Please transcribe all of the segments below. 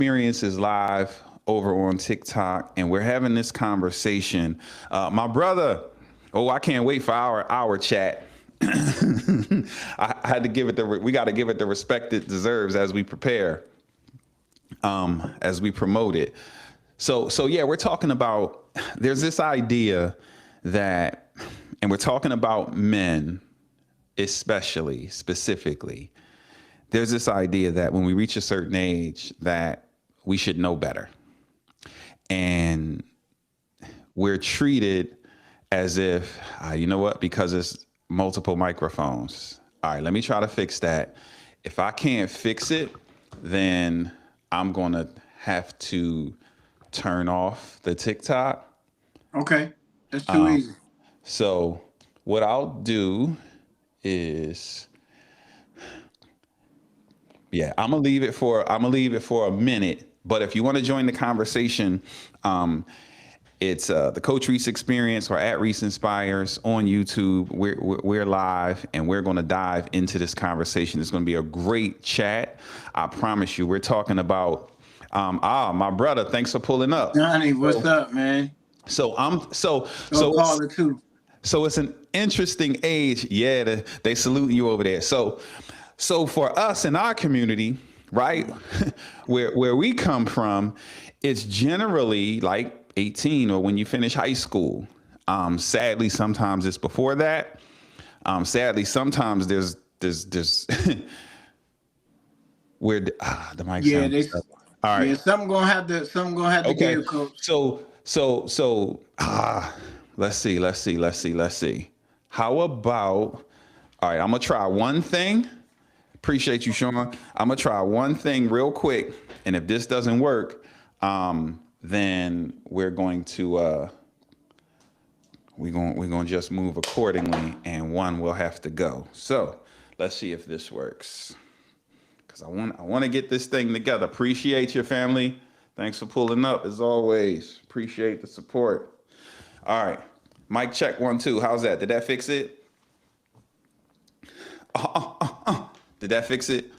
Experience is live over on TikTok, and we're having this conversation. My brother, oh, I can't wait for our chat. I had to give it we got to give it the respect it deserves as we prepare, as we promote it. So yeah, we're talking about. There's this idea that, and we're talking about men, especially specifically. There's this idea that when we reach a certain age that we should know better. And we're treated as if, you know what, because it's multiple microphones. All right, let me try to fix that. If I can't fix it, then I'm going to have to turn off the TikTok. Okay, that's too easy. So what I'll do is, yeah, I'm gonna leave it for a minute. But if you want to join the conversation, it's the Coach Reese Experience or at Reese Inspires on YouTube. We're live, and we're going to dive into this conversation. It's going to be a great chat. I promise you. We're talking about my brother. Thanks for pulling up, Johnny. What's up, man? So Caller too. So it's an interesting age. Yeah, they salute you over there. So for us in our community, right, where we come from, it's generally like 18 or when you finish high school. Sadly, sometimes it's before that. Sadly, sometimes there's where the mic. Yeah, all right. Yeah, something gonna have to Okay. give, Coach. So let's see. How about, all right, I'm gonna try one thing. Appreciate you, Sean. I'm gonna try one thing real quick, and if this doesn't work, then we're going to we're going to just move accordingly, and one will have to go. So let's see if this works, because I want to get this thing together. Appreciate your family. Thanks for pulling up as always. Appreciate the support. All right, mic check 1 2. How's that? Did that fix it? Did that fix it?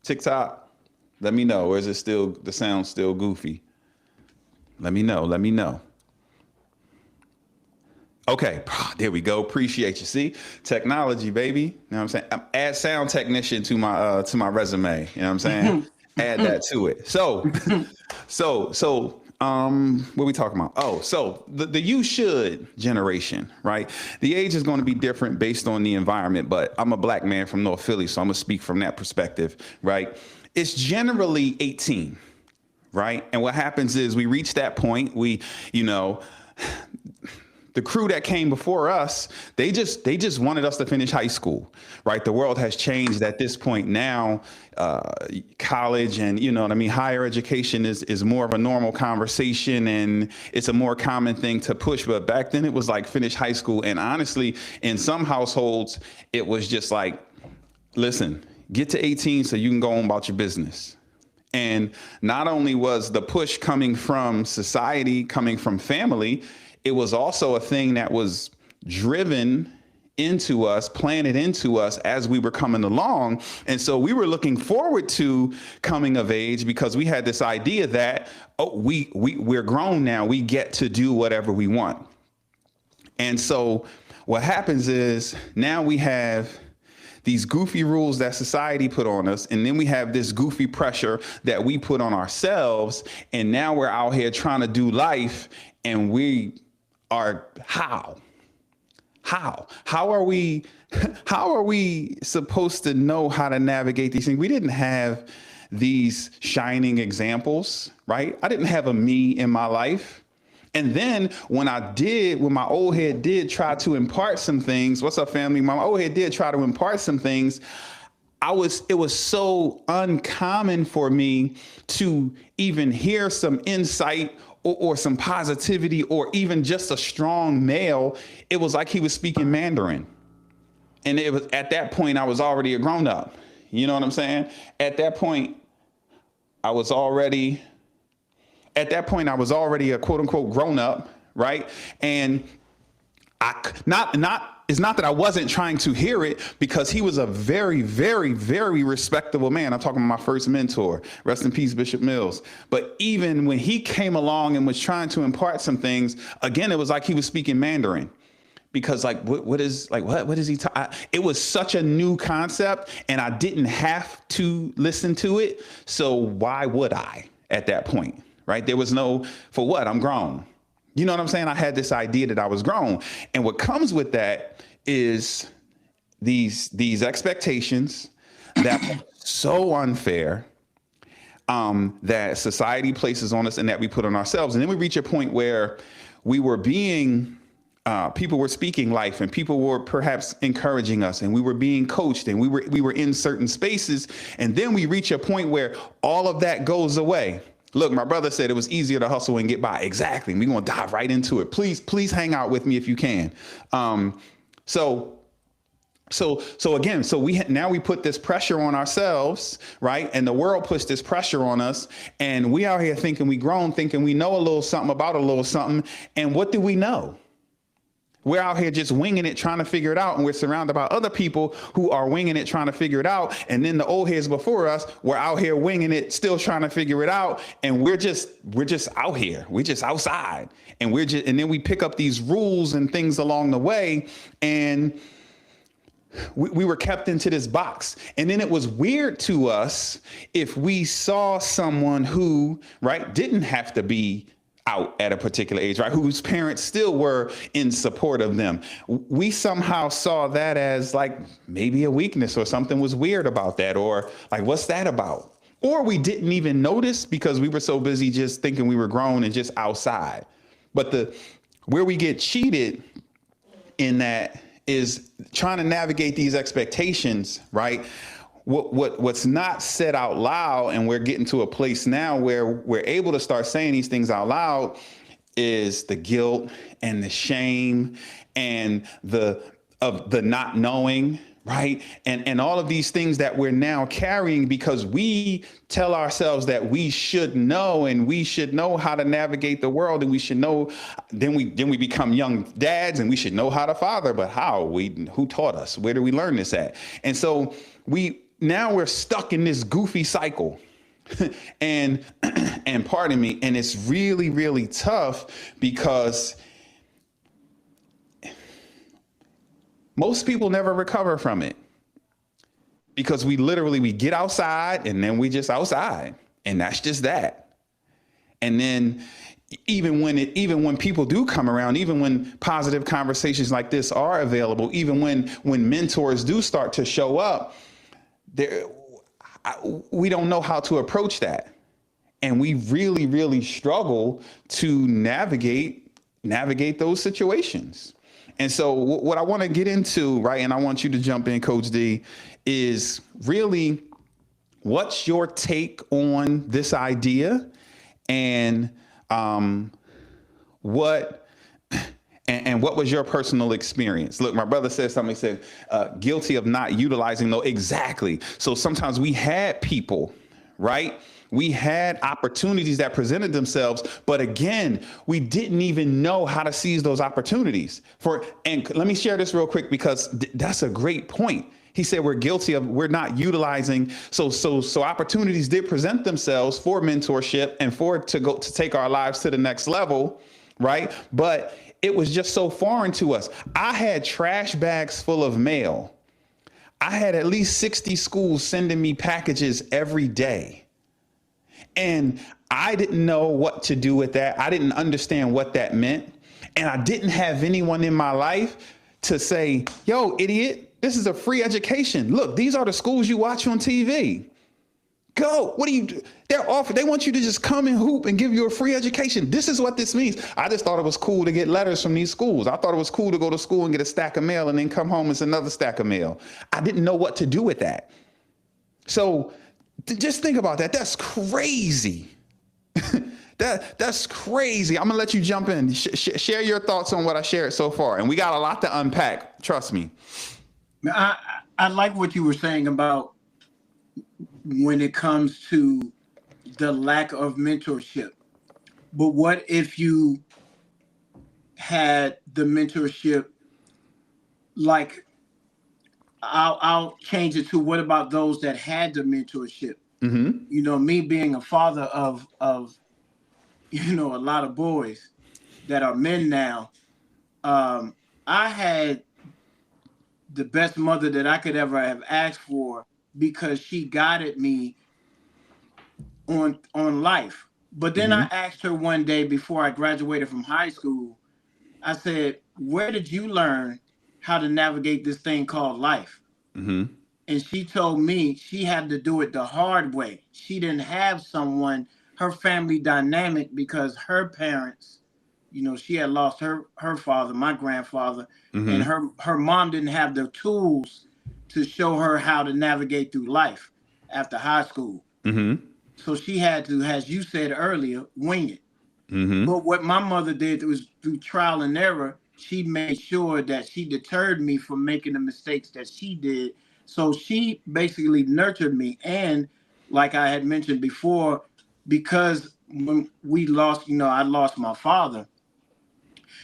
TikTok, let me know. Or is it still, the sound still goofy? Let me know. Okay, there we go. Appreciate you. See, technology, baby. You know what I'm saying? Add sound technician to my resume. You know what I'm saying? Add that to it. So, what are we talking about? Oh, so the you should generation, right? The age is going to be different based on the environment, but I'm a black man from North Philly, so I'm going to speak from that perspective, right? It's generally 18, right? And what happens is we reach that point, the crew that came before us, they just wanted us to finish high school, right? The world has changed at this point now. College and, higher education is more of a normal conversation, and it's a more common thing to push. But back then it was like finish high school. And honestly, in some households, it was just like, listen, get to 18 so you can go on about your business. And not only was the push coming from society, coming from family, it was also a thing that was driven into us, planted into us as we were coming along. And so we were looking forward to coming of age because we had this idea that, we're grown now. We get to do whatever we want. And so what happens is now we have these goofy rules that society put on us, and then we have this goofy pressure that we put on ourselves. And now we're out here trying to do life, and we are how are we supposed to know how to navigate these things? We didn't have these shining examples, right? I didn't have a me in my life. And then when my old head did try to impart some things, what's up, family? My old head did try to impart some things. It was so uncommon for me to even hear some insight or some positivity, or even just a strong male. It was like he was speaking Mandarin. And it was at that point I was already a grown up. You know what I'm saying? At that point, I was already a quote unquote grown up, right? And It's not that I wasn't trying to hear it, because he was a very, very, very respectable man. I'm talking about my first mentor, rest in peace, Bishop Mills. But even when he came along and was trying to impart some things, again, it was like he was speaking Mandarin. Because what is he? It was such a new concept, and I didn't have to listen to it. So why would I at that point? Right? There was no, for what? I'm grown. You know what I'm saying? I had this idea that I was grown. And what comes with that is these expectations that are so unfair, that society places on us and that we put on ourselves. And then we reach a point where we were being, people were speaking life, and people were perhaps encouraging us, and we were being coached, and we were in certain spaces. And then we reach a point where all of that goes away. Look, my brother said it was easier to hustle and get by. Exactly. We're going to dive right into it. Please hang out with me if you can. So again, now we put this pressure on ourselves, right? And the world puts this pressure on us, and we out here thinking we grown, thinking we know a little something about a little something. And what do we know? We're out here just winging it, trying to figure it out. And we're surrounded by other people who are winging it, trying to figure it out. And then the old heads before us were out here winging it, still trying to figure it out. And we're just out here. We're just outside. And and then we pick up these rules and things along the way. And we were kept into this box. And then it was weird to us if we saw someone who, right, didn't have to be out at a particular age, right, whose parents still were in support of them. We somehow saw that as like maybe a weakness, or something was weird about that, or like, what's that about? Or we didn't even notice because we were so busy just thinking we were grown and just outside. But where we get cheated in that is trying to navigate these expectations, right? What's not said out loud, and we're getting to a place now where we're able to start saying these things out loud, is the guilt and the shame and the not knowing, right? And all of these things that we're now carrying because we tell ourselves that we should know, and we should know how to navigate the world, and we should know, then we become young dads and we should know how to father, but how? Who taught us? Where do we learn this at? And so now we're stuck in this goofy cycle. and pardon me, and it's really, really tough because most people never recover from it, because we get outside and then we just outside, and that's just that. And then even when people do come around, even when positive conversations like this are available, even when mentors do start to show up, we don't know how to approach that. And we really, really struggle to navigate those situations. And so what I want to get into, right, and I want you to jump in, Coach D, is really, what's your take on this idea, and what was your personal experience? Look, my brother said something. He said, guilty of not utilizing. No, exactly. So sometimes we had people, right? We had opportunities that presented themselves, but again, we didn't even know how to seize those opportunities. And let me share this real quick, because that's a great point. He said we're not utilizing. So opportunities did present themselves for mentorship and to take our lives to the next level, right? But it was just so foreign to us. I had trash bags full of mail. I had at least 60 schools sending me packages every day. And I didn't know what to do with that. I didn't understand what that meant. And I didn't have anyone in my life to say, yo, idiot, this is a free education. Look, these are the schools you watch on TV. Go. What do you do? They want you to just come and hoop and give you a free education. This is what this means. I just thought it was cool to get letters from these schools. I thought it was cool to go to school and get a stack of mail and then come home as another stack of mail. I didn't know what to do with that. So just think about that. That's crazy. That's crazy. I'm gonna let you jump in. Share your thoughts on what I shared so far. And we got a lot to unpack. Trust me. I like what you were saying about when it comes to the lack of mentorship. But what if you had the mentorship, like I'll change it to what about those that had the mentorship? Mm-hmm. You know, me being a father of you know, a lot of boys that are men now. I had the best mother that I could ever have asked for because she guided me on life. But then I Mm-hmm. asked her one day before I graduated from high school, I said, "Where did you learn how to navigate this thing called life?" Mm-hmm. And she told me she had to do it the hard way. She didn't have someone, her family dynamic, because her parents, you know, she had lost her father, my grandfather, and Mm-hmm. her mom didn't have the tools to show her how to navigate through life after high school. Mm-hmm. So she had to, as you said earlier, wing it. Mm-hmm. But what my mother did was through trial and error, she made sure that she deterred me from making the mistakes that she did. So she basically nurtured me. And like I had mentioned before, because when we lost, you know, I lost my father,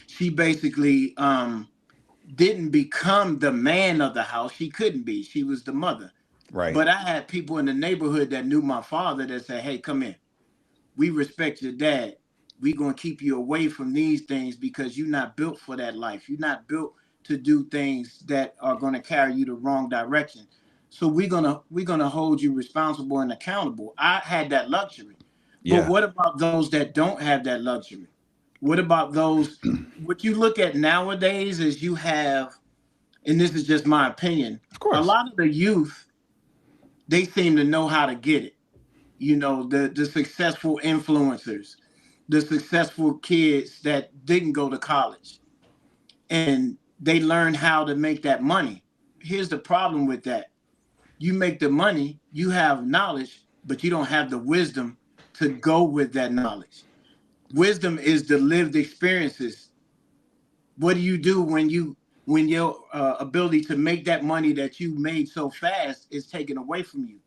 she basically didn't become the man of the house. She couldn't be. She was the mother. Right. But I had people in the neighborhood that knew my father that said, "Hey, come in. We respect your dad. We're gonna keep you away from these things because you're not built for that life. You're not built to do things that are gonna carry you the wrong direction. So we're gonna hold you responsible and accountable." I had that luxury. But Yeah. what about those that don't have that luxury? What about those? What you look at nowadays is you have, and this is just my opinion, Of a course. lot of the youth, they seem to know how to get it. You know, the successful influencers, the successful kids that didn't go to college, and they learn how to make that money. Here's the problem with that: you make the money, you have knowledge, but you don't have the wisdom to go with that knowledge. Wisdom is the lived experiences. What do you do when your ability to make that money that you made so fast is taken away from you?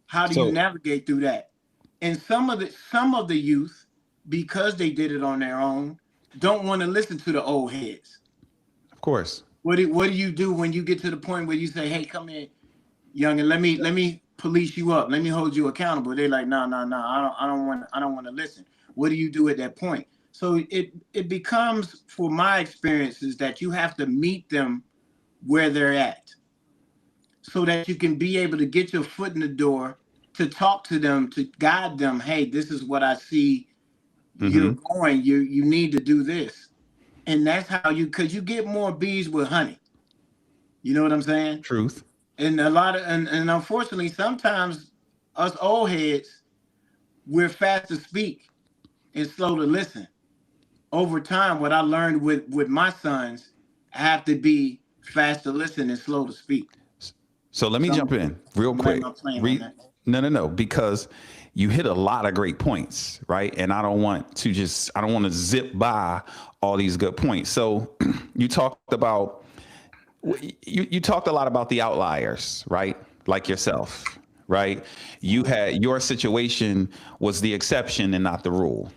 How do you So, navigate through that? And some of the youth, because they did it on their own, don't want to listen to the old heads. of course. What do you do when you get to the point where you say, "Hey, come in, young, and let me police you up, let me hold you accountable"? They're like, "No, no, no, I don't want to listen." What do you do at that point? So it becomes, for my experiences, that you have to meet them where they're at, so that you can be able to get your foot in the door to talk to them, to guide them. "Hey, this is what I see you're Mm-hmm. going. You need to do this." And that's how you, because you get more bees with honey. You know what I'm saying? Truth. And a lot of, and unfortunately, sometimes us old heads, we're fast to speak and slow to listen. Over time, what I learned with my sons, I have to be fast to listen and slow to speak. So let me So jump in real I'm laying quick. my plan on that. No, no, no, because you hit a lot of great points, right? And I don't want to zip by all these good points. So you talked about, you talked a lot about the outliers, right? Like yourself, right? Your situation was the exception and not the rule.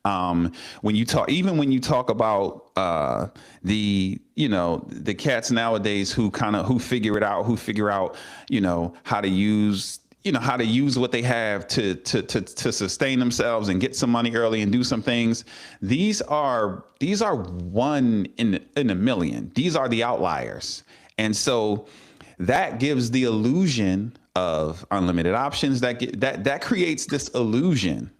When you talk, even when you talk about the cats nowadays who figure out how to use what they have to sustain themselves and get some money early and do some things. These are one in a million. These are the outliers, and so that gives the illusion of unlimited options. That creates this illusion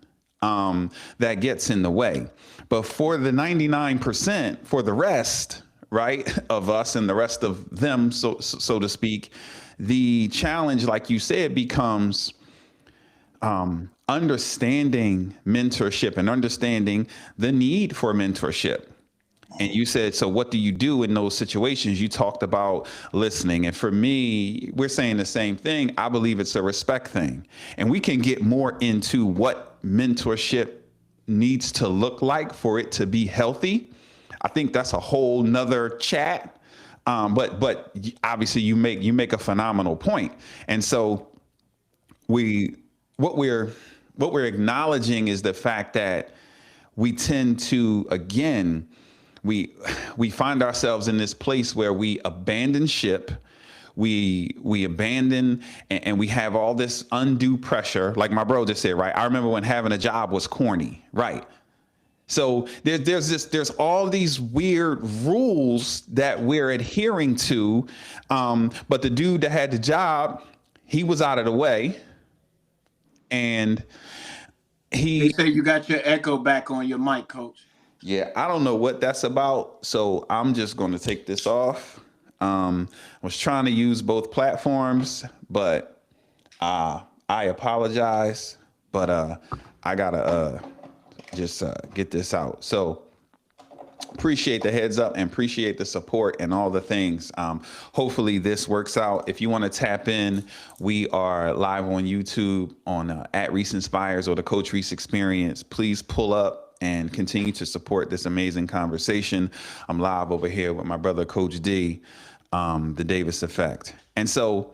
that gets in the way. But for the 99%, for the rest, right, of us and the rest of them, so to speak, the challenge, like you said, becomes understanding mentorship and understanding the need for mentorship. And you said, so what do you do in those situations? You talked about listening. And for me, we're saying the same thing. I believe it's a respect thing. And we can get more into what mentorship needs to look like for it to be healthy. I think that's a whole nother chat. But obviously you make a phenomenal point. And so we what we're acknowledging is the fact that we tend to, again, we find ourselves in this place where we abandon ship, we abandon, and we have all this undue pressure. Like my bro just said, right? I remember when having a job was corny, right? So there's all these weird rules that we're adhering to, but the dude that had the job, he was out of the way, and They say you got your echo back on your mic, Coach. yeah, I don't know what that's about, so I'm just going to take this off. I was trying to use both platforms, but I apologize, but I gotta just get this out. So appreciate the heads up and appreciate the support and all the things. Hopefully this works out. If you want to tap in, we are live on YouTube on at Reese Inspires or the Coach Reese Experience. Please pull up and continue to support this amazing conversation. I'm live over here with my brother, Coach D, the Davis Effect. And so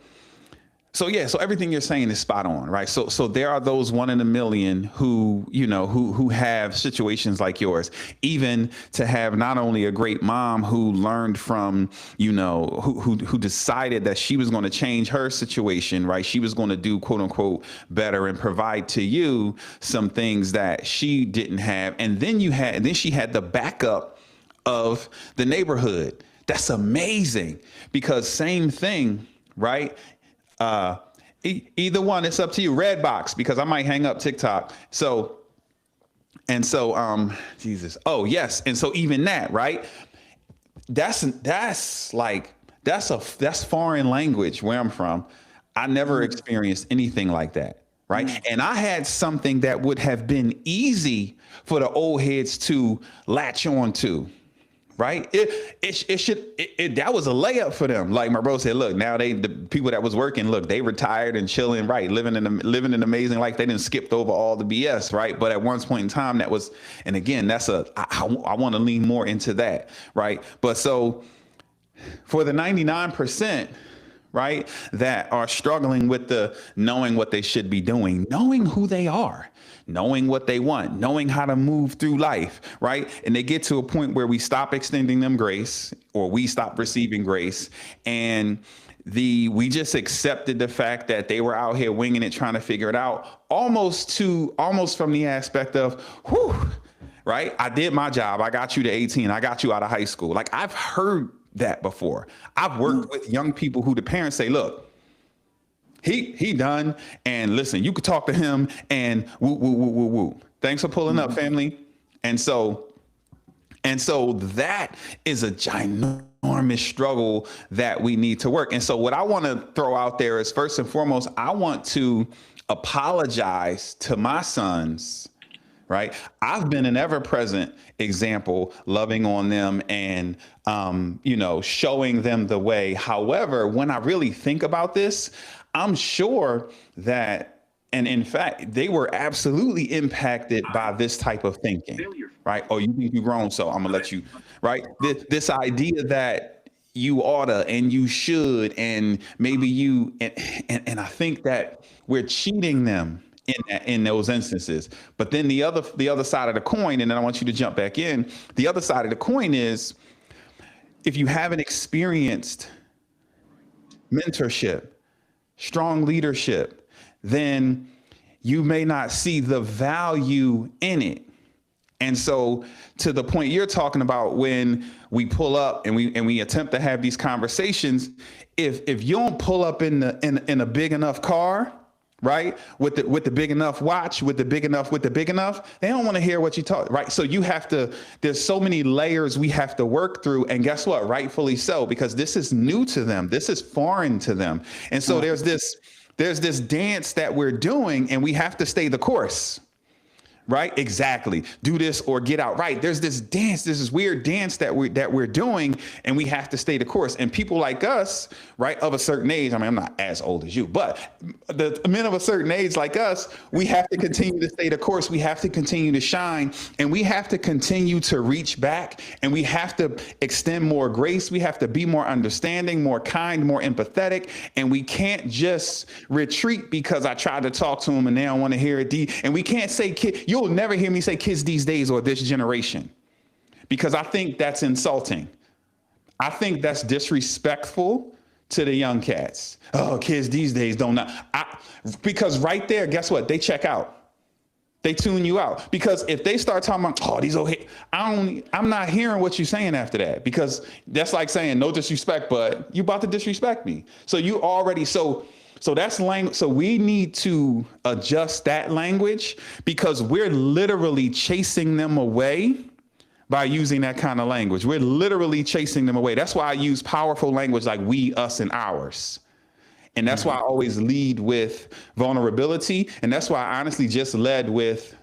everything you're saying is spot on, right? So there are those 1 in a million who, who have situations like yours. Even to have not only a great mom who learned from, who decided that she was going to change her situation, right? She was going to do quote unquote better and provide to you some things that she didn't have. And then she had the backup of the neighborhood. That's amazing, because same thing, right? Either one, it's up to you. Redbox, because I might hang up TikTok. Jesus. Oh yes. And so even that, right? That's foreign language where I'm from. I never experienced anything like that. Right. And I had something that would have been easy for the old heads to latch on to. Right. That was a layup for them. Like my bro said, look, now the people that was working, look, they retired and chilling, right. Living an amazing life. They didn't skip over all the BS. Right. But at one point in time that was, and again, I want to lean more into that. Right. But so for the 99%, right, that are struggling with the knowing what they should be doing, knowing who they are, knowing what they want, knowing how to move through life, right? And they get to a point where we stop extending them grace, or we stop receiving grace, and we just accepted the fact that they were out here winging it, trying to figure it out, almost from the aspect of, whew, right? I did my job. I got you to 18. I got you out of high school. Like, I've heard that before. I've worked with young people who the parents say, look, he done, and listen, you could talk to him, and woo, woo, woo, woo, woo. Thanks for pulling up, family. And so that is a ginormous struggle that we need to work. And so what I want to throw out there is, first and foremost, I want to apologize to my sons. Right. I've been an ever present example, loving on them and, showing them the way. However, when I really think about this, I'm sure that, and in fact, they were absolutely impacted by this type of thinking. Right. Oh, you think you're grown, so I'm going to let you. Right. This idea that you oughta and you should, and maybe you, and I think that we're cheating them in those instances. But then the other side of the coin, and then I want you to jump back in. The other side of the coin is, if you haven't experienced mentorship, strong leadership, then you may not see the value in it. And so, to the point you're talking about, when we pull up and we attempt to have these conversations, if you don't pull up in a big enough car, right, with the big enough watch, with the big enough, they don't want to hear what you talk, right? So there's so many layers we have to work through, and guess what? Rightfully so, because this is new to them. This is foreign to them. And so there's this dance that we're doing, and we have to stay the course. Right? Exactly. Do this or get out. Right. There's this dance, this weird dance that we're doing, and we have to stay the course. And people like us, right, of a certain age, I mean, I'm not as old as you, but the men of a certain age like us, we have to continue to stay the course. We have to continue to shine, and we have to continue to reach back, and we have to extend more grace. We have to be more understanding, more kind, more empathetic, and we can't just retreat because I tried to talk to them and they don't want to hear it. And we can't say, kid, You'll never hear me say kids these days or this generation, because I think that's insulting. I think that's disrespectful to the young cats. Oh, kids these days don't know. Because right there, guess what? They check out. They tune you out, because if they start talking about, oh, these old, I'm not hearing what you're saying after that, because that's like saying no disrespect, but you about to disrespect me. So you already, so that's language. So we need to adjust that language, because we're literally chasing them away by using that kind of language. We're literally chasing them away. That's why I use powerful language like we, us, and ours. And that's why I always lead with vulnerability. And that's why I honestly just led with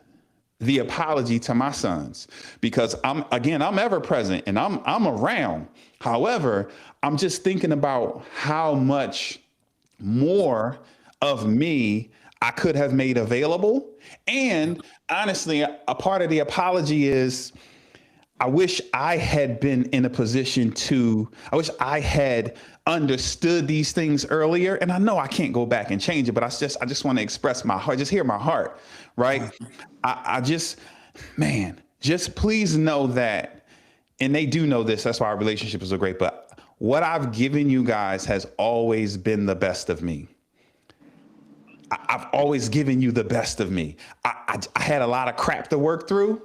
the apology to my sons, because I'm ever present and I'm around. However, I'm just thinking about how much more of me I could have made available. And honestly, a part of the apology is, I wish I had been in a position I wish I had understood these things earlier. And I know I can't go back and change it, but I just want to express my heart, just hear my heart, right? Just please know that, and they do know this, that's why our relationship is so great, but what I've given you guys has always been the best of me. I've always given you the best of me. I had a lot of crap to work through,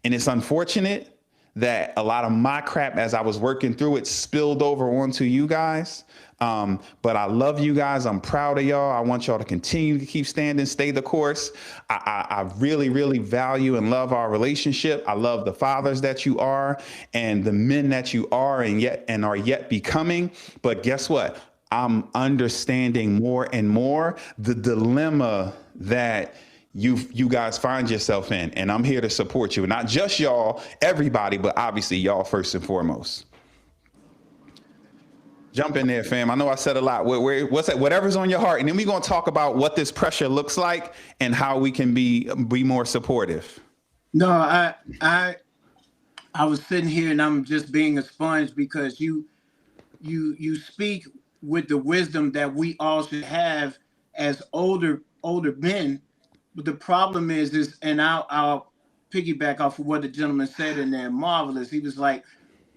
and it's unfortunate that a lot of my crap as I was working through it spilled over onto you guys. But I love you guys. I'm proud of y'all. I want y'all to continue to keep standing, stay the course. I really, really value and love our relationship. I love the fathers that you are and the men that you are and are yet becoming. But guess what? I'm understanding more and more the dilemma that you guys find yourself in, and I'm here to support you. Not just y'all, everybody, but obviously y'all first and foremost. Jump in there, fam. I know I said a lot. What's that? Whatever's on your heart, and then we're gonna talk about what this pressure looks like and how we can be more supportive. No, I was sitting here and I'm just being a sponge, because you speak with the wisdom that we all should have as older men. But the problem is, and I'll piggyback off of what the gentleman said in there, marvelous. He was like,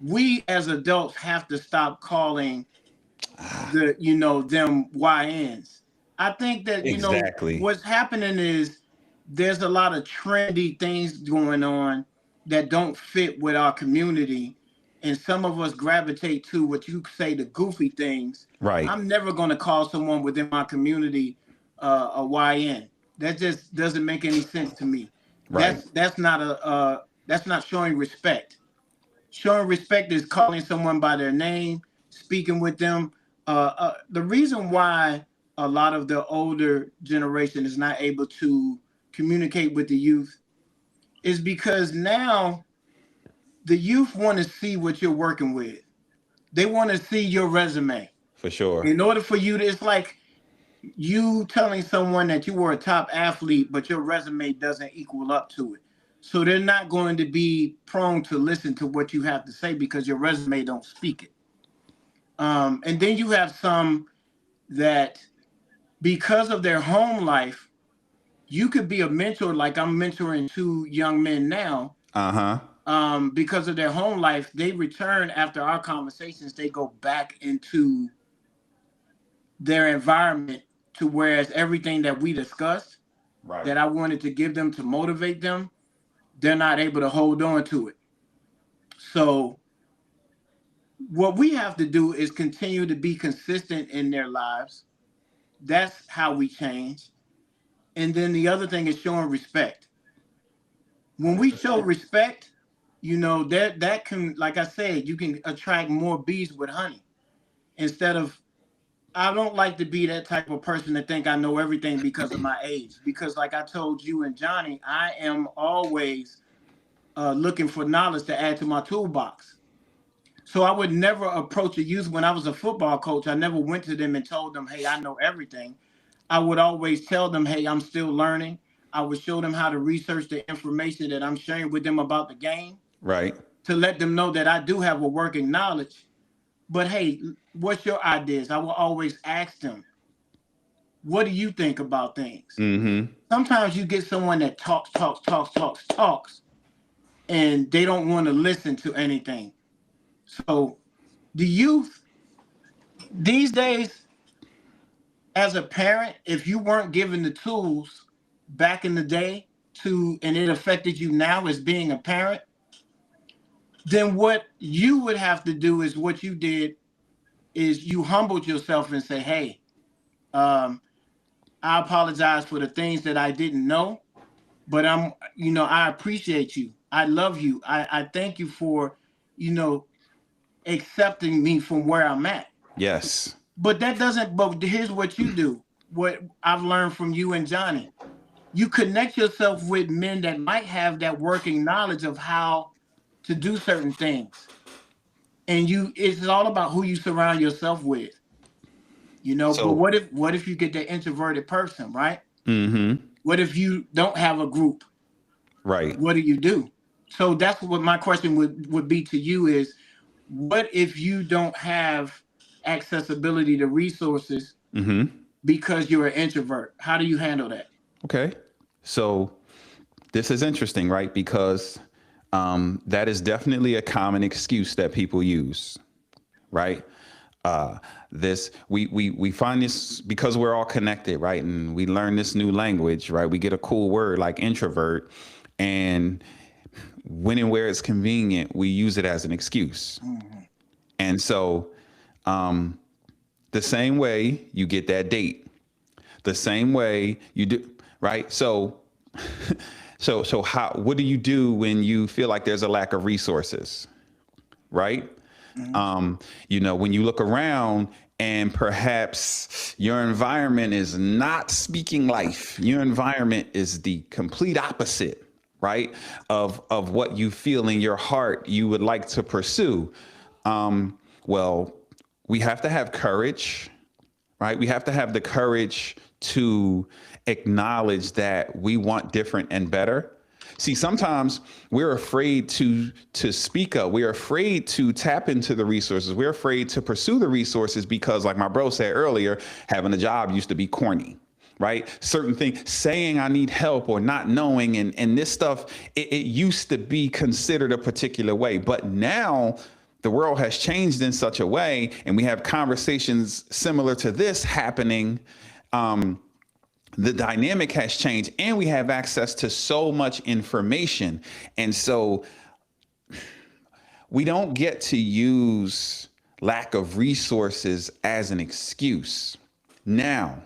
we as adults have to stop calling them YNs. I think that, Exactly. what's happening is there's a lot of trendy things going on that don't fit with our community. And some of us gravitate to what you say, the goofy things. Right. I'm never going to call someone within my community a YN. That just doesn't make any sense to me. Right. That's not showing respect. Showing respect is calling someone by their name, speaking with them. The reason why a lot of the older generation is not able to communicate with the youth is because now the youth want to see what you're working with. They want to see your resume. For sure. In order for you to, it's like you telling someone that you were a top athlete, but your resume doesn't equal up to it. So they're not going to be prone to listen to what you have to say because your resume don't speak it. And then you have some that, because of their home life, you could be a mentor, like I'm mentoring 2 young men now. Because of their home life, they return after our conversations, they go back into their environment, to whereas everything that we discussed, right, that I wanted to give them to motivate them, they're not able to hold on to it. So what we have to do is continue to be consistent in their lives. That's how we change. And then the other thing is showing respect. When we show respect, that can, like I said, you can attract more bees with honey. Instead of, I don't like to be that type of person to think I know everything because of my age. Because like I told you and Johnny, I am always looking for knowledge to add to my toolbox. So I would never approach a youth. When I was a football coach, I never went to them and told them, hey, I know everything. I would always tell them, hey, I'm still learning. I would show them how to research the information that I'm sharing with them about the game. Right. To let them know that I do have a working knowledge. But hey, what's your ideas? I will always ask them. what do you think about things? Mm-hmm. Sometimes you get someone that talks, and they don't want to listen to anything. So the youth these days, as a parent, if you weren't given the tools back in the day and it affected you now as being a parent, then what you would have to do is what you did is you humbled yourself and say, hey, I apologize for the things that I didn't know, but I appreciate you. I love you. I thank you for, accepting me from where I'm at. Yes. But here's what you do. What I've learned from you and Johnny, you connect yourself with men that might have that working knowledge of how to do certain things. And it's all about who you surround yourself with. But what if you get that introverted person, right? Mm-hmm. What if you don't have a group? Right. What do you do? So that's what my question would be to you is, what if you don't have accessibility to resources because you're an introvert? How do you handle that? Okay. So this is interesting, right? Because that is definitely a common excuse that people use, right? We find this because we're all connected, right? And we learn this new language, right? We get a cool word like introvert, and when and where it's convenient, we use it as an excuse. Mm-hmm. And so the same way you get that date, the same way you do, right? So what do you do when you feel like there's a lack of resources, right? Mm-hmm. When you look around and perhaps your environment is not speaking life, your environment is the complete opposite, right? Of what you feel in your heart you would like to pursue. Well, we have to have courage, right? We have to have the courage to acknowledge that we want different and better. See, sometimes we're afraid to speak up. We're afraid to tap into the resources. We're afraid to pursue the resources because, like my bro said earlier, having a job used to be corny, right? Certain things, saying I need help or not knowing, and this stuff, it used to be considered a particular way. But now the world has changed in such a way, and we have conversations similar to this happening. The dynamic has changed, and we have access to so much information. And so we don't get to use lack of resources as an excuse. Now,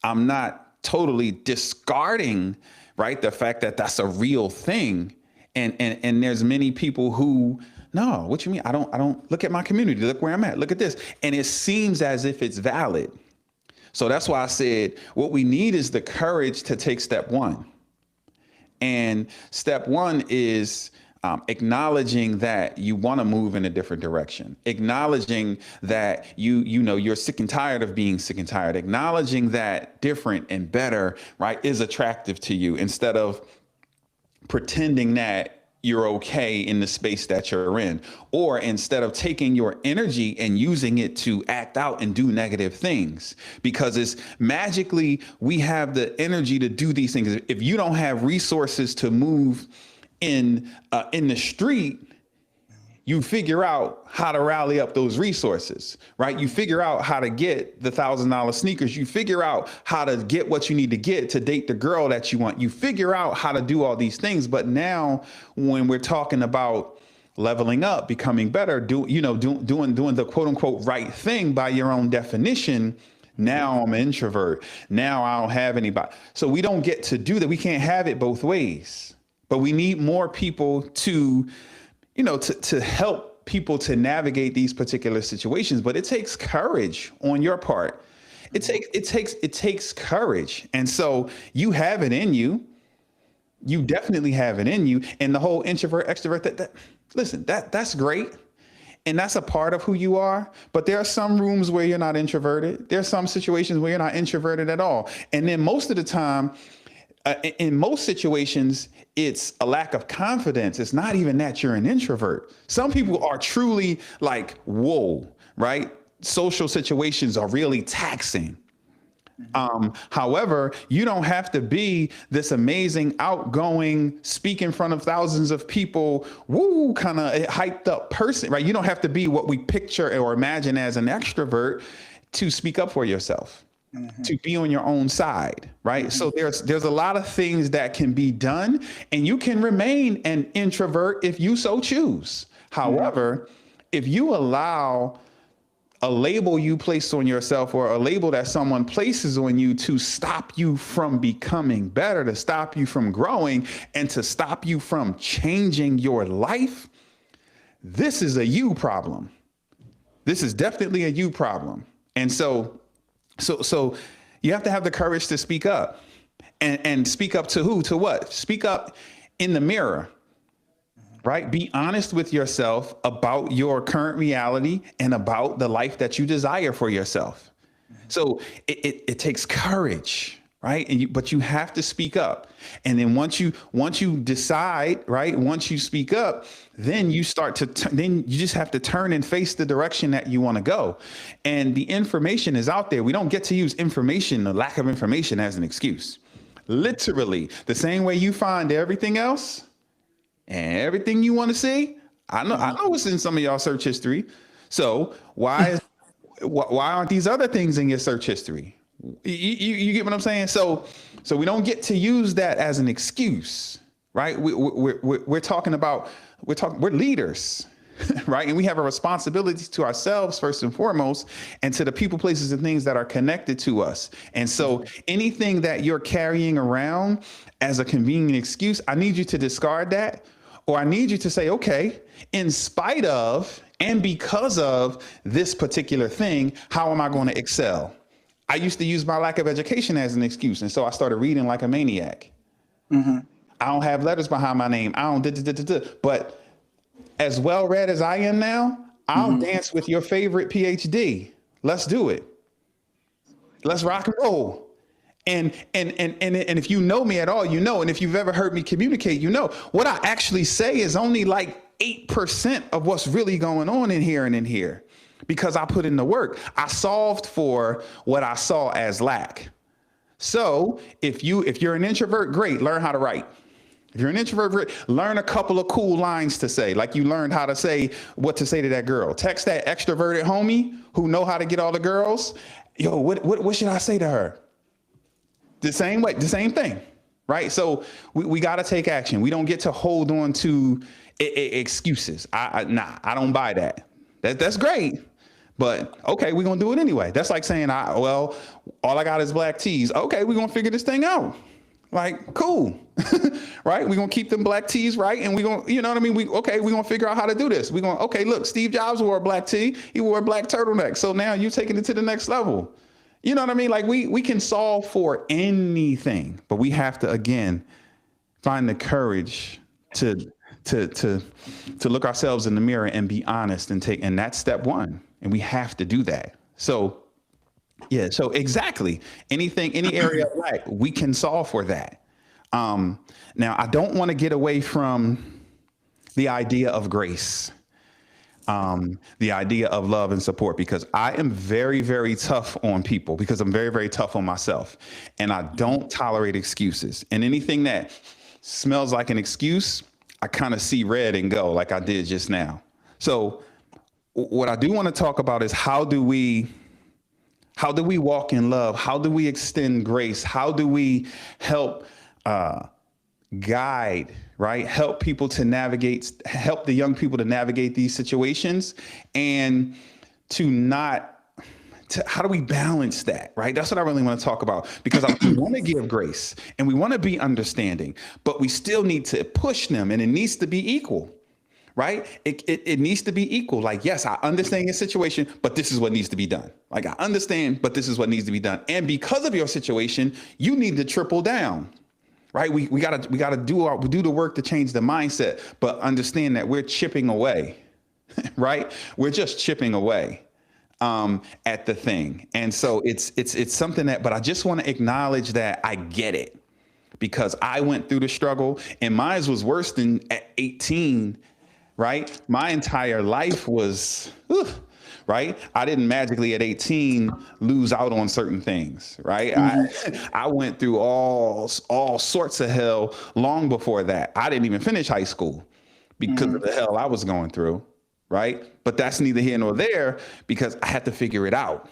I'm not totally discarding, right, the fact that that's a real thing. And there's many people who, no, what you mean? I don't look at my community. Look where I'm at. Look at this. And it seems as if it's valid. So that's why I said what we need is the courage to take step one. And step one is acknowledging that you want to move in a different direction, acknowledging that you're sick and tired of being sick and tired, acknowledging that different and better, right, is attractive to you, instead of pretending that you're okay in the space that you're in, or instead of taking your energy and using it to act out and do negative things, because it's magically we have the energy to do these things. If you don't have resources to move in the street, you figure out how to rally up those resources, right? You figure out how to get the $1,000 sneakers. You figure out how to get what you need to get to date the girl that you want. You figure out how to do all these things. But now when we're talking about leveling up, becoming better, doing the quote unquote right thing by your own definition, now I'm an introvert. Now I don't have anybody. So we don't get to do that. We can't have it both ways, but we need more people to help people to navigate these particular situations. But it takes courage on your part. It takes courage. And so you have it in you. You definitely have it in you. And the whole introvert, extrovert, that's great. And that's a part of who you are. But there are some rooms where you're not introverted. There are some situations where you're not introverted at all. And then most of the time, in most situations, it's a lack of confidence. It's not even that you're an introvert. Some people are truly like, whoa, right? Social situations are really taxing. However, you don't have to be this amazing, outgoing, speak in front of thousands of people, woo, kind of hyped up person, right? You don't have to be what we picture or imagine as an extrovert to speak up for yourself, to be on your own side, right? So there's a lot of things that can be done, and you can remain an introvert if you so choose. However, if you allow a label you place on yourself or a label that someone places on you to stop you from becoming better, to stop you from growing, and to stop you from changing your life, this is a you problem. This is definitely a you problem. And so you have to have the courage to speak up, and speak up to who, to what? Speak up in the mirror. Right? Be honest with yourself about your current reality and about the life that you desire for yourself. So it takes courage, right? But you have to speak up. And then once you decide, right? Once you speak up, then you start to, then you just have to turn and face the direction that you want to go. And the information is out there. We don't get to use information, the lack of information, as an excuse. Literally, the same way you find everything else, and everything you want to see, I know it's in some of y'all search history. So why aren't these other things in your search history? You get what I'm saying? So we don't get to use that as an excuse, right? We're talking about, we're leaders, right? And we have a responsibility to ourselves first and foremost, and to the people, places, and things that are connected to us. And so anything that you're carrying around as a convenient excuse, I need you to discard that. Or I need you to say, okay, in spite of and because of this particular thing, how am I going to excel? I used to use my lack of education as an excuse. And so I started reading like a maniac. I don't have letters behind my name. I don't, but as well read as I am now, I'll dance with your favorite PhD. Let's do it. Let's rock and roll. And if you know me at all, you know, and if you've ever heard me communicate, you know, what I actually say is only like 8% of what's really going on in here and in here, because I put in the work. I solved for what I saw as lack. So if you're an introvert, great, learn how to write. If you're an introvert, learn a couple of cool lines to say, like you learned how to say what to say to that girl. Text that extroverted homie who know how to get all the girls. Yo, what should I say to her? The same way, the same thing, right? So we got to take action. We don't get to hold on to excuses. I don't buy that. That's great, but okay, we're gonna do it anyway. That's like saying, all I got is black teas. Okay, we're gonna figure this thing out. Like, cool, right? We're gonna keep them black teas, right? And we're gonna, you know what I mean? We're gonna figure out how to do this. We're gonna, okay, look, Steve Jobs wore a black tee. He wore a black turtleneck. So now you're taking it to the next level. You know what I mean? Like we can solve for anything, but we have to, again, find the courage to look ourselves in the mirror and be honest and that's step one. And we have to do that. So yeah, so exactly. Any area of life, we can solve for that. Now I don't want to get away from the idea of grace. The idea of love and support, because I am very, very tough on people, because I'm very, very tough on myself, and I don't tolerate excuses. And anything that smells like an excuse, I kind of see red and go, like I did just now. So what I do want to talk about is how do we walk in love? How do we extend grace? How do we help guide, right? Help the young people to navigate these situations, and how do we balance that, right? That's what I really want to talk about, because we want to give grace and we want to be understanding, but we still need to push them, and it needs to be equal, right? It needs to be equal. Like, yes, I understand your situation, but this is what needs to be done. Like, I understand, but this is what needs to be done. And because of your situation, you need to triple down. Right, we gotta do the work to change the mindset, but understand that we're chipping away, right? We're just chipping away at the thing, and so it's something that. But I just want to acknowledge that I get it, because I went through the struggle, and mine was worse than at 18. Right, my entire life was right? I didn't magically at 18 lose out on certain things, right? I went through all sorts of hell long before that. I didn't even finish high school because of the hell I was going through, right? But that's neither here nor there because I had to figure it out.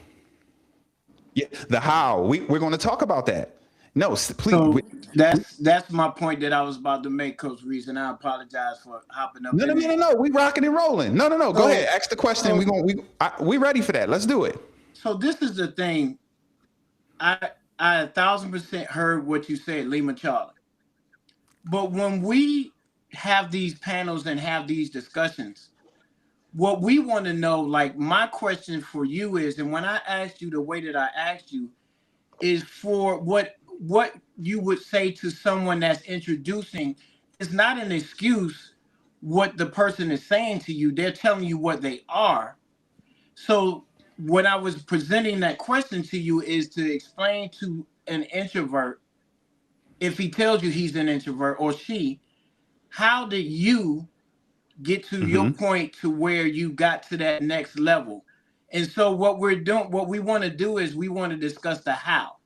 Yeah, the how. We're going to talk about that. No, please. So that's my point that I was about to make, Coach Reese, and I apologize for hopping up No, no, in no, no, there. no. We rocking and rolling. No, no, no. Go So, ahead. Ask the question. We ready for that. Let's do it. so this is the thing. I 1,000% heard what you said, Lima Charlie. But when we have these panels and have these discussions, what we want to know, like my question for you is, and when I asked you the way that I asked you, is for what you would say to someone that's introducing. It's not an excuse what the person is saying to you. They're telling you what they are. So when I was presenting that question to you is to explain to an introvert, if he tells you he's an introvert or she, how did you get to your point to where you got to that next level? And so what we want to do is we want to discuss the how.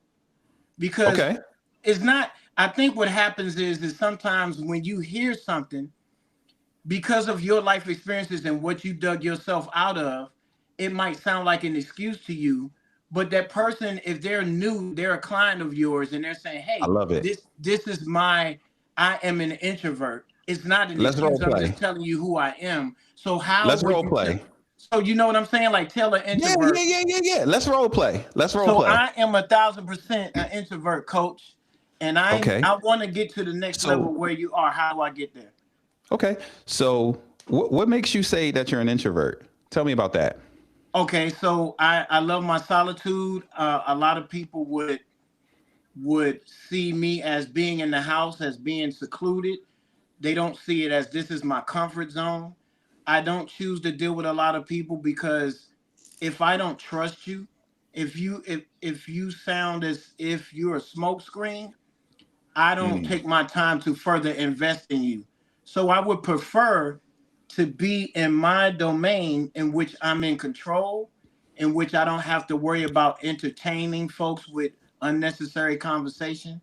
Because Okay. it's not, I think what happens is sometimes when you hear something, because of your life experiences and what you dug yourself out of, it might sound like an excuse to you. But that person, if they're new, they're a client of yours, and they're saying, I "Hey, love it. this is I am an introvert." It's not an Let's role excuse. I'm play. just telling you who I am. So how Let's would role you tell? play. So you know what I'm saying? Like tell an Yeah, introvert. yeah. Let's role play. Let's role So play. I am 1,000% an introvert, Coach, and Okay. I want to get to the next level So, where you are. How do I get there? okay. So, what makes you say that you're an introvert? Tell me about that. Okay, so I love my solitude. A lot of people would see me as being in the house, as being secluded. They don't see it as this is my comfort zone. I don't choose to deal with a lot of people because if I don't trust you, if you sound as if you're a smoke screen, I don't Mm, take my time to further invest in you. So I would prefer to be in my domain in which I'm in control, in which I don't have to worry about entertaining folks with unnecessary conversation.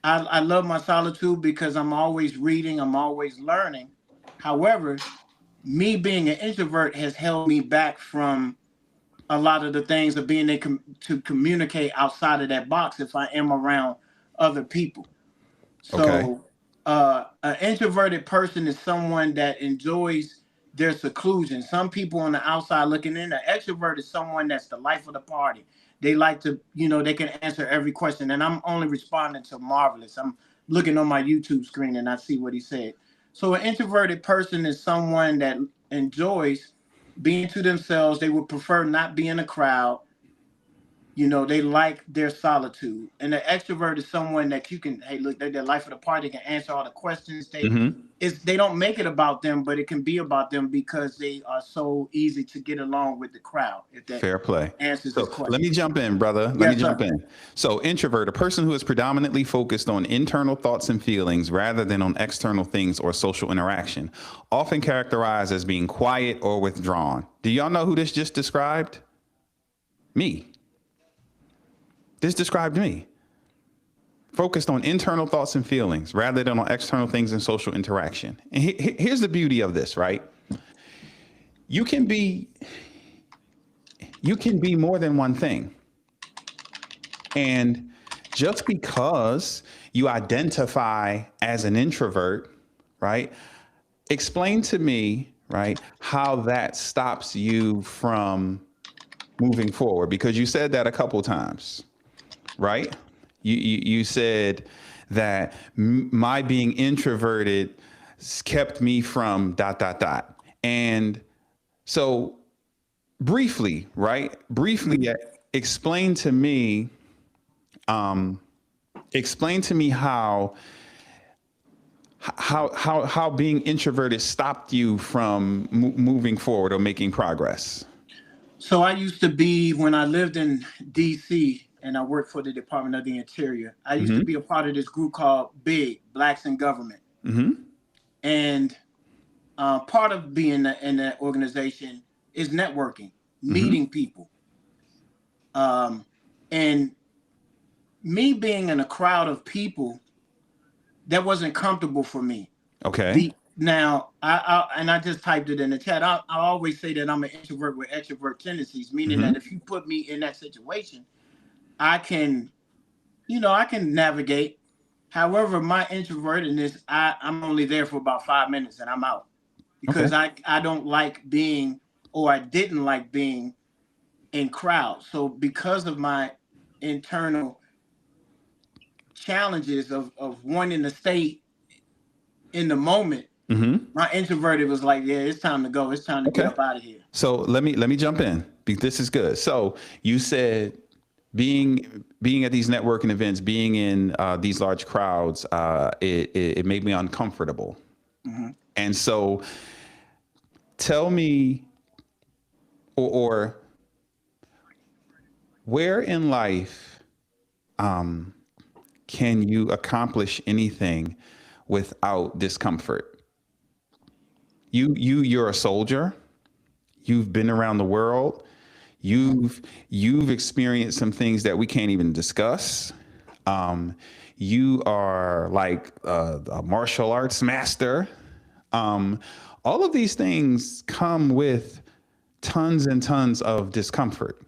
I love my solitude because I'm always reading, I'm always learning. However, me being an introvert has held me back from a lot of the things of being able to communicate outside of that box if I am around other people. okay. So, an introverted person is someone that enjoys their seclusion. Some people on the outside looking in, an extrovert is someone that's the life of the party. They like to, they can answer every question. And I'm only responding to Marvelous. I'm looking on my YouTube screen and I see what he said. So, an introverted person is someone that enjoys being to themselves. They would prefer not being in a crowd. They like their solitude. And an extrovert is someone that you can, hey, look, they're the life of the party, they can answer all the questions. Mm-hmm. They don't make it about them, but it can be about them because they are so easy to get along with the crowd, if that Fair play. answers this So let question. me jump in, brother. Let me Yes, jump sir. in. So, introvert, a person who is predominantly focused on internal thoughts and feelings rather than on external things or social interaction, often characterized as being quiet or withdrawn. Do y'all know who this just described? Me. This described me. Focused on internal thoughts and feelings rather than on external things and social interaction. And here's the beauty of this, right? You can be more than one thing. And just because you identify as an introvert, right? Explain to me, right, how that stops you from moving forward because you said that a couple times, right? You said that my being introverted kept me from ... And so briefly, right? Briefly explain to me how being introverted stopped you from moving forward or making progress. So I used to be, when I lived in DC and I worked for the Department of the Interior, I used to be a part of this group called BIG, Blacks in Government. And part of being in that organization, is networking, meeting people. And me being in a crowd of people, that wasn't comfortable for me. Okay. Now, I just typed it in the chat. I always say that I'm an introvert with extrovert tendencies, meaning that if you put me in that situation, I can navigate. However, my introvertedness, I'm only there for about 5 minutes and I'm out, because I don't like being, or I didn't like being in crowds. So because of my internal challenges of wanting to stay in the moment, my introverted was like, yeah, it's time to go. It's time to get up out of here. So let me jump in, because this is good. So you said being at these networking events, being in these large crowds, it made me uncomfortable. And so tell me, or where in life can you accomplish anything without discomfort? You're a soldier. You've been around the world. You've experienced some things that we can't even discuss. You are like a martial arts master. All of these things come with tons and tons of discomfort.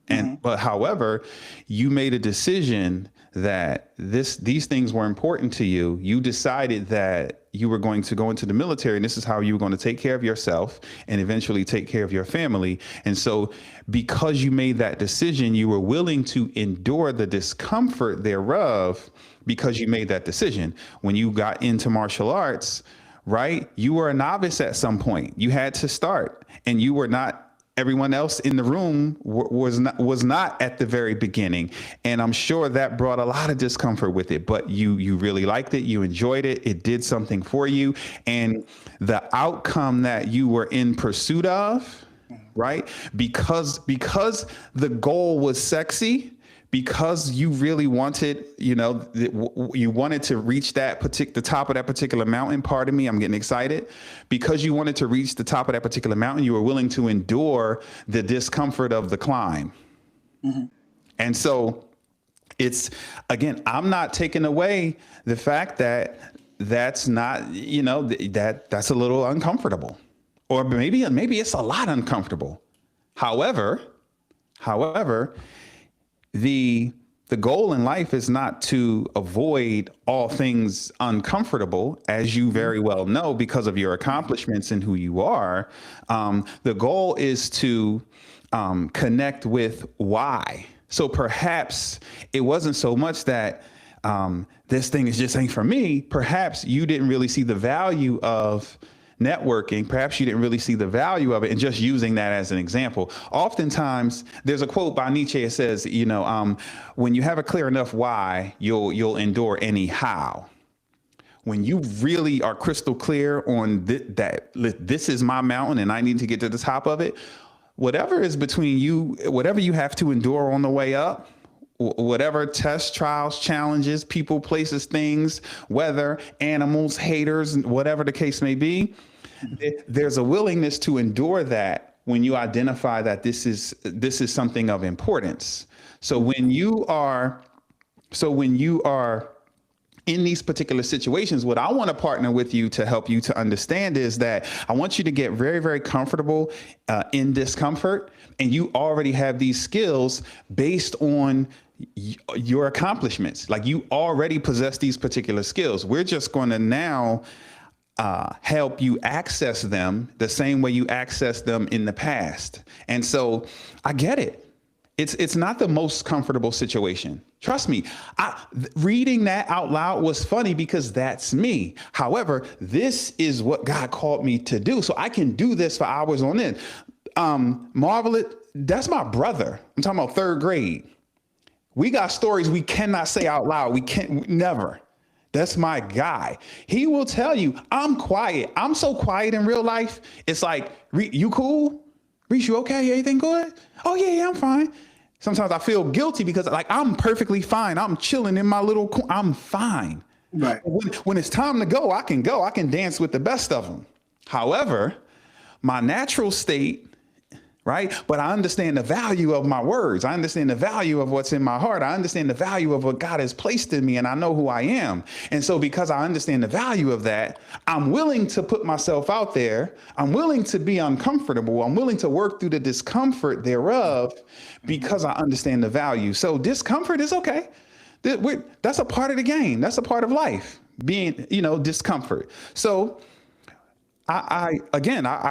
And but however, you made a decision that these things were important to you. You decided that you were going to go into the military, and this is how you were going to take care of yourself and eventually take care of your family. And so because you made that decision, you were willing to endure the discomfort thereof because you made that decision. When you got into martial arts, right, you were a novice at some point. You had to start, and you were not. Everyone else in the room was not at the very beginning. And I'm sure that brought a lot of discomfort with it, but you really liked it. You enjoyed it. It did something for you. And the outcome that you were in pursuit of, right? Because the goal was sexy, because you really wanted, you wanted to reach the top of that particular mountain. Pardon me, I'm getting excited. Because you wanted to reach the top of that particular mountain, you were willing to endure the discomfort of the climb. And so it's, again, I'm not taking away the fact that that's not, that's a little uncomfortable, or maybe it's a lot uncomfortable. However, the goal in life is not to avoid all things uncomfortable, as you very well know, because of your accomplishments and who you are. The goal is to connect with why. So perhaps it wasn't so much that this thing is just ain't for me. Perhaps you didn't really see the value of networking. Perhaps you didn't really see the value of it, and just using that as an example. Oftentimes there's a quote by Nietzsche. It says, when you have a clear enough why, you'll endure anyhow. When you really are crystal clear on that this is my mountain and I need to get to the top of it, whatever is between you, whatever you have to endure on the way up, whatever tests, trials, challenges, people, places, things, weather, animals, haters, whatever the case may be, there's a willingness to endure that when you identify that this is something of importance. So when you are in these particular situations, what I want to partner with you to help you to understand is that I want you to get very, very comfortable in discomfort. And you already have these skills based on your accomplishments. Like, you already possess these particular skills. We're just going to now help you access them the same way you accessed them in the past. And so I get it. It's not the most comfortable situation. Trust me, reading that out loud was funny because that's me. However, this is what God called me to do. So I can do this for hours on end. Marvel, that's my brother. I'm talking about third grade. We got stories we cannot say out loud. We can't, never. That's my guy. He will tell you, I'm quiet. I'm so quiet in real life. It's like, you cool? Reese, you okay? Everything good? Oh yeah, I'm fine. Sometimes I feel guilty because, like, I'm perfectly fine. I'm chilling in my little, I'm fine. Right. When it's time to go. I can dance with the best of them. However, my natural state right? But I understand the value of my words. I understand the value of what's in my heart. I understand the value of what God has placed in me, and I know who I am. And so because I understand the value of that, I'm willing to put myself out there. I'm willing to be uncomfortable. I'm willing to work through the discomfort thereof because I understand the value. So discomfort is okay. That's a part of the game. That's a part of life, being, discomfort. So I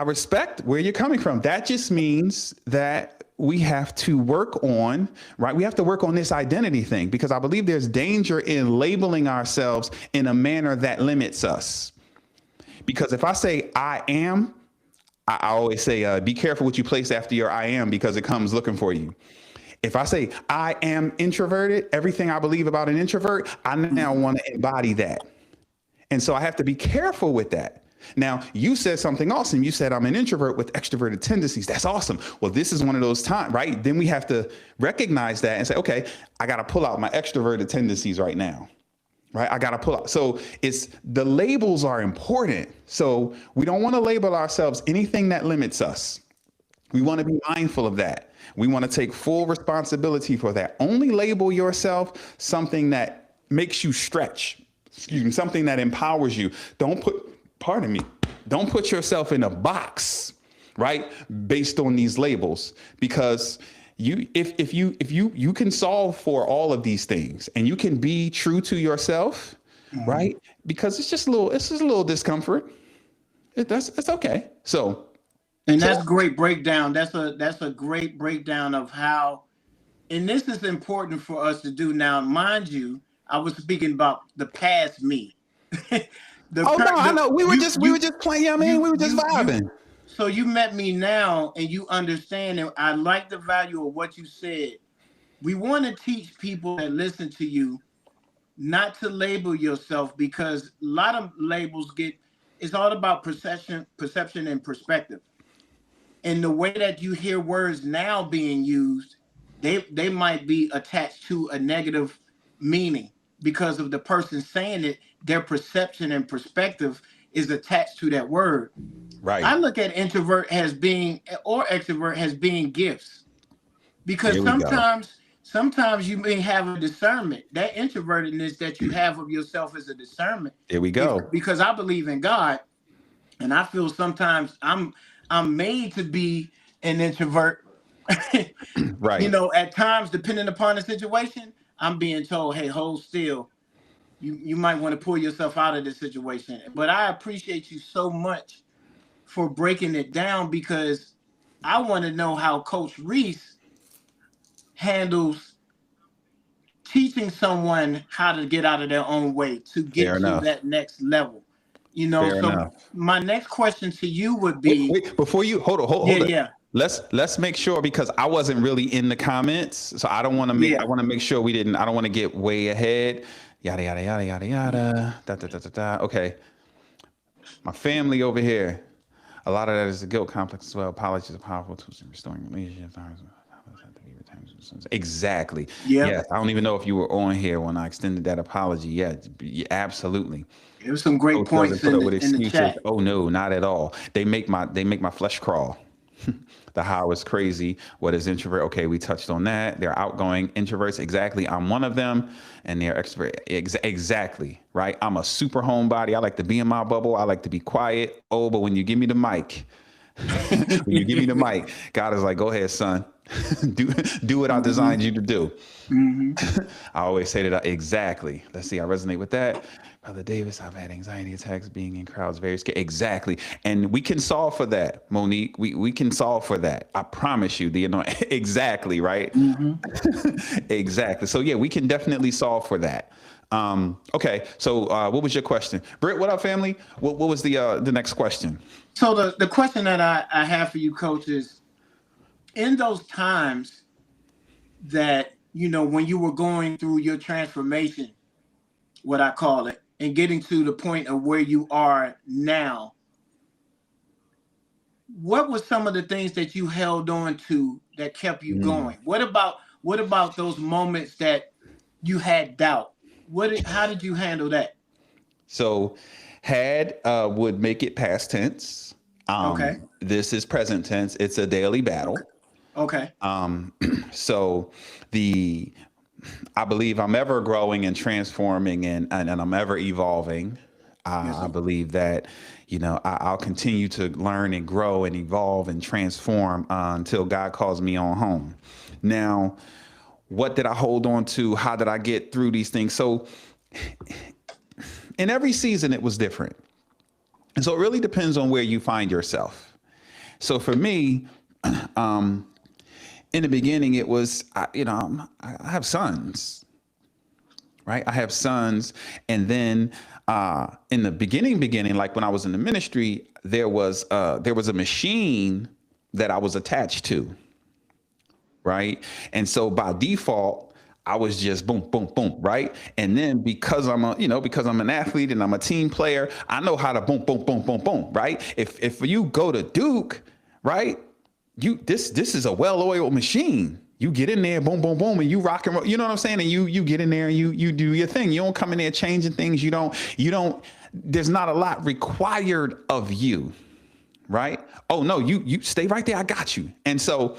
respect where you're coming from. That just means that we have to work on, right? We have to work on this identity thing, because I believe there's danger in labeling ourselves in a manner that limits us. Because if I say I am, I always say, be careful what you place after your I am, because it comes looking for you. If I say I am introverted, everything I believe about an introvert, I now want to embody that. And so I have to be careful with that. Now, you said something awesome. You said I'm an introvert with extroverted tendencies. That's awesome. Well, this is one of those times, right? Then we have to recognize that and say, okay, I got to pull out my extroverted tendencies right now, right? I got to pull out. So the labels are important. So we don't want to label ourselves anything that limits us. We want to be mindful of that. We want to take full responsibility for that. Only label yourself something that makes you stretch. Excuse me, something that empowers you. Don't put yourself in a box, right? Based on these labels, because if you can solve for all of these things and you can be true to yourself, right? Because it's just a little discomfort. It's okay. And that's great breakdown. That's a great breakdown of how, and this is important for us to do now. Mind you, I was speaking about the past me. I know. We were just playing. I mean, we were just vibing. So you met me now, and you understand, and I like the value of what you said. We want to teach people that listen to you not to label yourself, because a lot of labels it's all about perception and perspective. And the way that you hear words now being used, they might be attached to a negative meaning because of the person saying it. Their perception and perspective is attached to that word. Right. I look at introvert as being, or extrovert as being gifts, because sometimes you may have a discernment. That introvertedness that you have of yourself is a discernment. There we go. Because I believe in God, and I feel sometimes I'm made to be an introvert. Right. At times, depending upon the situation, I'm being told, hey, hold still. You might want to pull yourself out of this situation. But I appreciate you so much for breaking it down, because I want to know how Coach Reese handles teaching someone how to get out of their own way to get to that next level. My next question to you would be, wait, before you hold on. Yeah. Let's make sure, because I wasn't really in the comments, so I don't want to I want to make sure I don't want to get way ahead. Yada yada yada yada yada. Da, da, da, da, da. Okay. My family over here. A lot of that is a guilt complex as well. Apologies are powerful tools in restoring relationships. Exactly. Yeah. Yes. I don't even know if you were on here when I extended that apology. Yeah, absolutely. There was some great points in the chat. Oh no, not at all. They make my flesh crawl. The how is crazy. What is introvert? Okay, we touched on that. They're outgoing introverts. Exactly. I'm one of them. And they're extrovert. Exactly. Right. I'm a super homebody. I like to be in my bubble. I like to be quiet. Oh, but when you give me the mic, God is like, go ahead, son. do what I designed you to do. Mm-hmm. I always say that. Exactly. Let's see. I resonate with that. Brother Davis, I've had anxiety attacks being in crowds, very scared. Exactly. And we can solve for that, Monique. We can solve for that. I promise you. Exactly, right? Mm-hmm. Exactly. So yeah, we can definitely solve for that. Okay. So what was your question? Britt, what up, family? What was the next question? So the question that I have for you, Coach, is in those times that, when you were going through your transformation, what I call it, and getting to the point of where you are now, what were some of the things that you held on to that kept you going? What about those moments that you had doubt? How did you handle that? So would make it past tense. Okay. This is present tense. It's a daily battle. Okay. So the I believe I'm ever growing and transforming and I'm ever evolving. Yes, I sir. believe that, I'll continue to learn and grow and evolve and transform until God calls me on home. Now, what did I hold on to? How did I get through these things? So in every season, it was different. And so it really depends on where you find yourself. So for me, in the beginning, it was, I have sons, right? I have sons. And then in the beginning, like when I was in the ministry, there was a machine that I was attached to, right? And so by default, I was just boom, boom, boom, right? And then because because I'm an athlete and I'm a team player, I know how to boom, boom, boom, boom, boom, right? If you go to Duke, right, this is a well-oiled machine. You get in there, boom, boom, boom, and you rock and roll. You know what I'm saying? And you get in there and you do your thing. You don't come in there changing things. You don't. There's not a lot required of you, right? Oh no, you stay right there. I got you. And so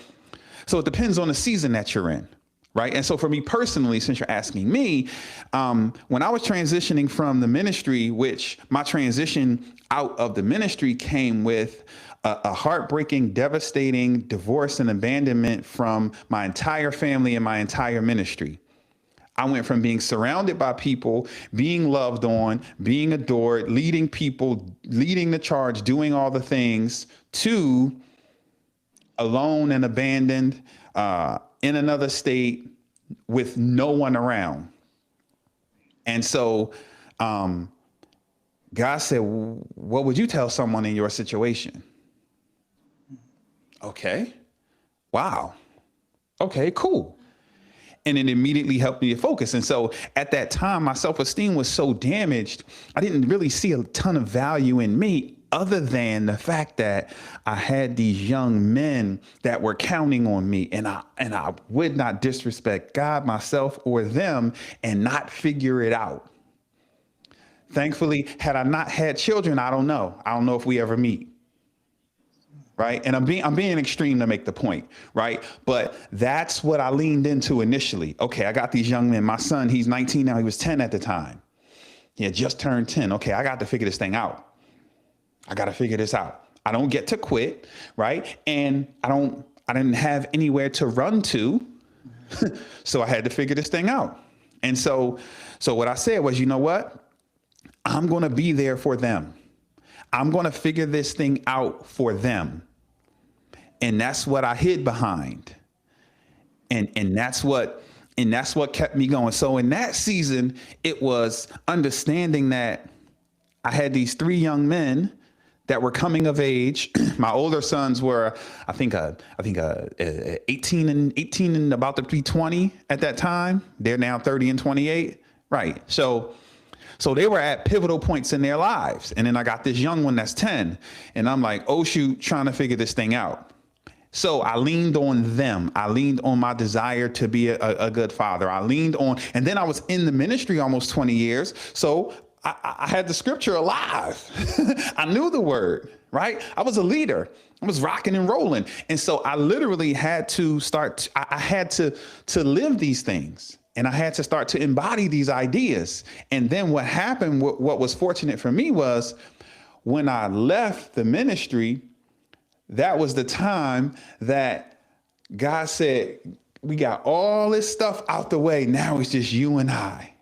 it depends on the season that you're in. Right. And so for me personally, since you're asking me, when I was transitioning from the ministry, which my transition out of the ministry came with a heartbreaking, devastating divorce and abandonment from my entire family and my entire ministry. I went from being surrounded by people, being loved on, being adored, leading people, leading the charge, doing all the things, to alone and abandoned, in another state with no one around. And so God said, what would you tell someone in your situation? Okay. Wow. Okay, cool. And it immediately helped me to focus. And so at that time, my self-esteem was so damaged, I didn't really see a ton of value in me, other than the fact that I had these young men that were counting on me, and I would not disrespect God, myself, or them and not figure it out. Thankfully, had I not had children, I don't know. I don't know if we ever meet. Right. And I'm being extreme to make the point. Right. But that's what I leaned into initially. OK, I got these young men. My son, he's 19 now. He was 10 at the time. He had just turned 10. OK, I got to figure this thing out. I got to figure this out. I don't get to quit. Right. And I didn't have anywhere to run to. So I had to figure this thing out. And so what I said was, you know what? I'm going to be there for them. I'm going to figure this thing out for them. And that's what I hid behind. And that's what kept me going. So in that season, it was understanding that I had these three young men that were coming of age. My older sons were, I think 18 and about to be 20 at that time. They're now 30 and 28. Right. So they were at pivotal points in their lives. And then I got this young one that's 10. And I'm like, oh, shoot, trying to figure this thing out. So I leaned on them. I leaned on my desire to be a good father. I leaned on, and then I was in the ministry almost 20 years. So I had the scripture alive. I knew the word, right? I was a leader. I was rocking and rolling. And so I literally had to start, I had to live these things. And I had to start to embody these ideas. And then what happened, what was fortunate for me was when I left the ministry, that was the time that God said, we got all this stuff out the way. Now it's just you and I.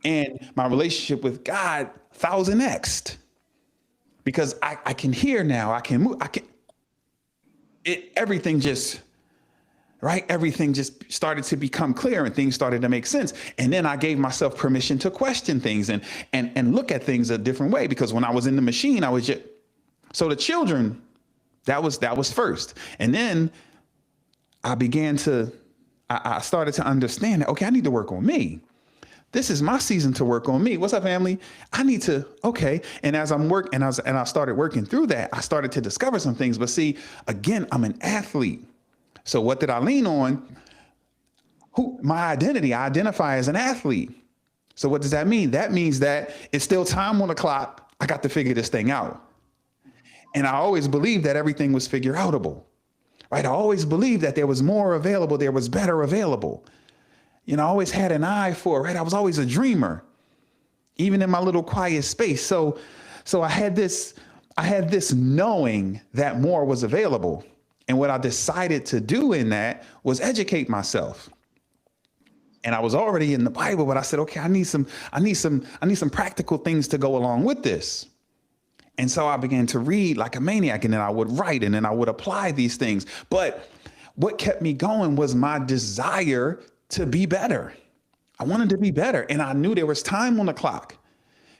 And my relationship with God 1000x'd, because I can hear now, I can move, everything just, right? Everything just started to become clear and things started to make sense. And then I gave myself permission to question things and look at things a different way, because when I was in the machine, I was just, so the children, that was first. And then I started to understand that, okay, I need to work on me. This is my season to work on me. What's up, family? I need to, okay. And as I started working through that, I started to discover some things. But see, again, I'm an athlete. So what did I lean on? My identity. I identify as an athlete. So what does that mean? That means that it's still time on the clock. I got to figure this thing out. And I always believed that everything was figure outable, right? I always believed that there was more available, there was better available. You know, I always had an eye for it, right? I was always a dreamer, even in my little quiet space. So I had this knowing that more was available. And what I decided to do in that was educate myself. And I was already in the Bible, but I said, okay, I need some practical things to go along with this. And so I began to read like a maniac, and then I would write, and then I would apply these things. But what kept me going was my desire to be better. I wanted to be better. And I knew there was time on the clock,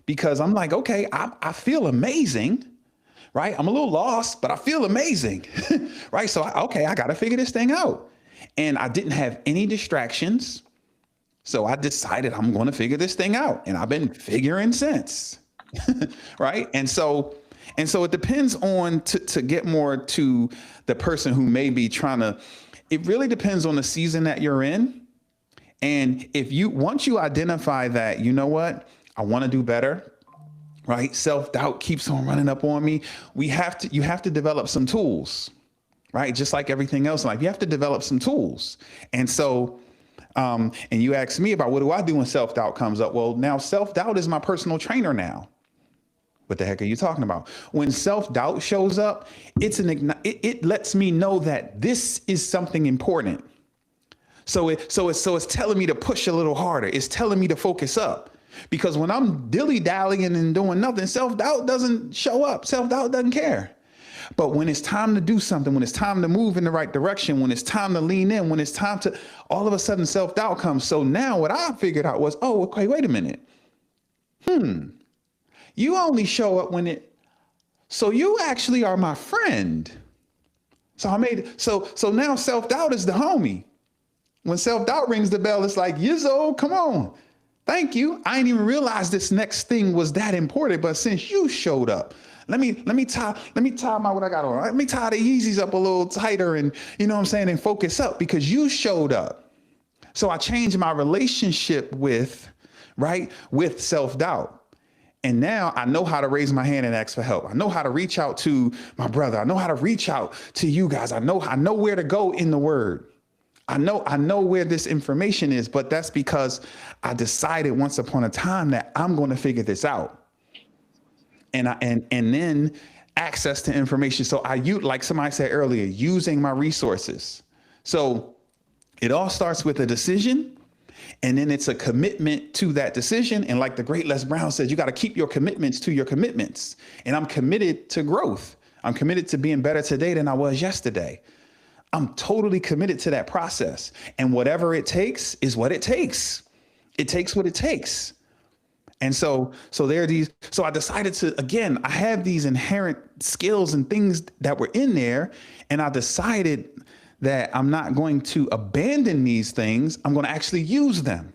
because I'm like, okay, I feel amazing, right? I'm a little lost, but I feel amazing, right? So, I got to figure this thing out. And I didn't have any distractions. So I decided I'm going to figure this thing out. And I've been figuring since, right? And so it depends on, to get more to the person who may be trying to, it really depends on the season that you're in. And once you identify that, you know what, I want to do better, right? Self-doubt keeps on running up on me. You have to develop some tools, right? Just like everything else in life, you have to develop some tools. And so, and you ask me about what do I do when self-doubt comes up? Well, now self-doubt is my personal trainer now. What the heck are you talking about? When self-doubt shows up, it lets me know that this is something important. So it's telling me to push a little harder. It's telling me to focus up. Because when I'm dilly-dallying and doing nothing, self-doubt doesn't show up. Self-doubt doesn't care. But when it's time to do something, when it's time to move in the right direction, when it's time to lean in, when it's time to, all of a sudden self-doubt comes. So now what I figured out was, oh, okay, wait a minute. You only show up so you actually are my friend. So now self-doubt is the homie. When self-doubt rings the bell, it's like, Yizzo, come on. Thank you. I didn't even realize this next thing was that important, but since you showed up, let me tie what I got on. Let me tie the Yeezys up a little tighter, and you know what I'm saying, and focus up because you showed up. So I changed my relationship with self-doubt. And now I know how to raise my hand and ask for help. I know how to reach out to my brother. I know how to reach out to you guys. I know where to go in the word. I know where this information is, but that's because I decided once upon a time that I'm going to figure this out. And then access to information. So like somebody said earlier, using my resources. So it all starts with a decision, and then it's a commitment to that decision. And like the great Les Brown says, you got to keep your commitments to your commitments. And I'm committed to growth. I'm committed to being better today than I was yesterday. I'm totally committed to that process. And whatever it takes is what it takes. It takes what it takes. And so I decided to, again, I have these inherent skills and things that were in there. And I decided that I'm not going to abandon these things. I'm going to actually use them.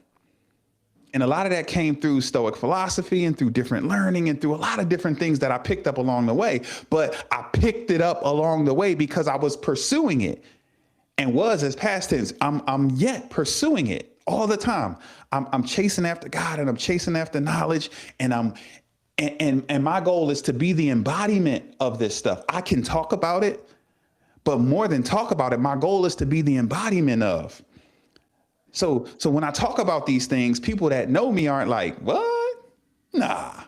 And a lot of that came through Stoic philosophy and through different learning and through a lot of different things that I picked up along the way. But I picked it up along the way because I was pursuing it, and was as past tense. I'm yet pursuing it all the time. I'm chasing after God, and I'm chasing after knowledge, and and my goal is to be the embodiment of this stuff. I can talk about it, but more than talk about it, my goal is to be the embodiment of. So when I talk about these things, people that know me aren't like, what? Nah.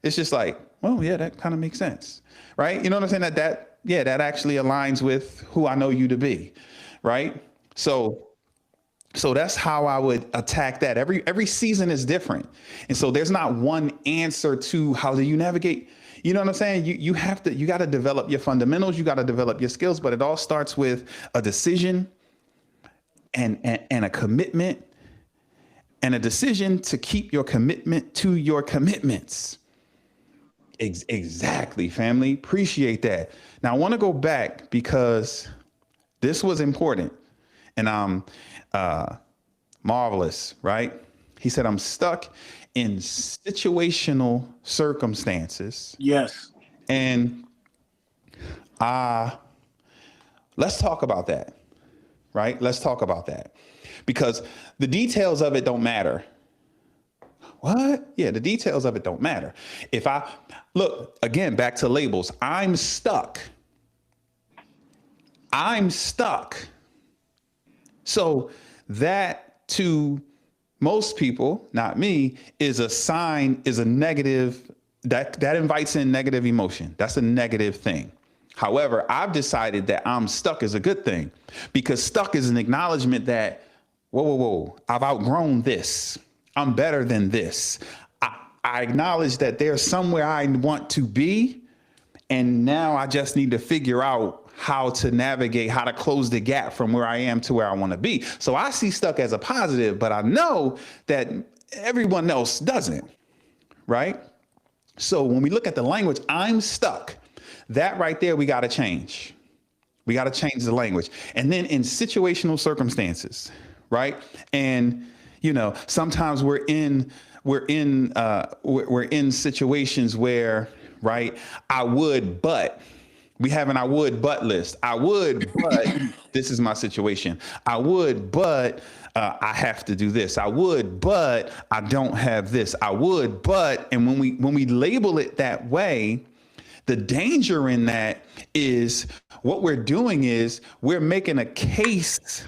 It's just like, well, yeah, that kind of makes sense. Right? You know what I'm saying? That actually aligns with who I know you to be. Right? So that's how I would attack that. Every season is different. And so there's not one answer to how do you navigate. You know what I'm saying? You got to develop your fundamentals. You got to develop your skills, but it all starts with a decision and a commitment, and a decision to keep your commitment to your commitments. Exactly, family. Appreciate that. Now I want to go back because this was important, and Marvelous, right? He said, I'm stuck in situational circumstances. Yes. And let's talk about that, right? Let's talk about that, because the details of it don't matter. What? Yeah, the details of it don't matter. If I look again back to labels, I'm stuck. I'm stuck. So that to most people, not me, is a sign, is a negative, that invites in negative emotion. That's a negative thing. However, I've decided that I'm stuck is a good thing, because stuck is an acknowledgement that, whoa, I've outgrown this. I'm better than this. I acknowledge that there's somewhere I want to be, and now I just need to figure out how to navigate, how to close the gap from where I am to where I want to be. So I see stuck as a positive, but I know that everyone else doesn't, right? So when we look at the language, I'm stuck, that right there, we got to change. We got to change the language. And then in situational circumstances, right? And, you know, sometimes we're in situations where, right, I would, but we have an I would, but list. I would, but this is my situation. I would, but I have to do this. I would, but I don't have this. I would, but, and when we label it that way, the danger in that is what we're doing is we're making a case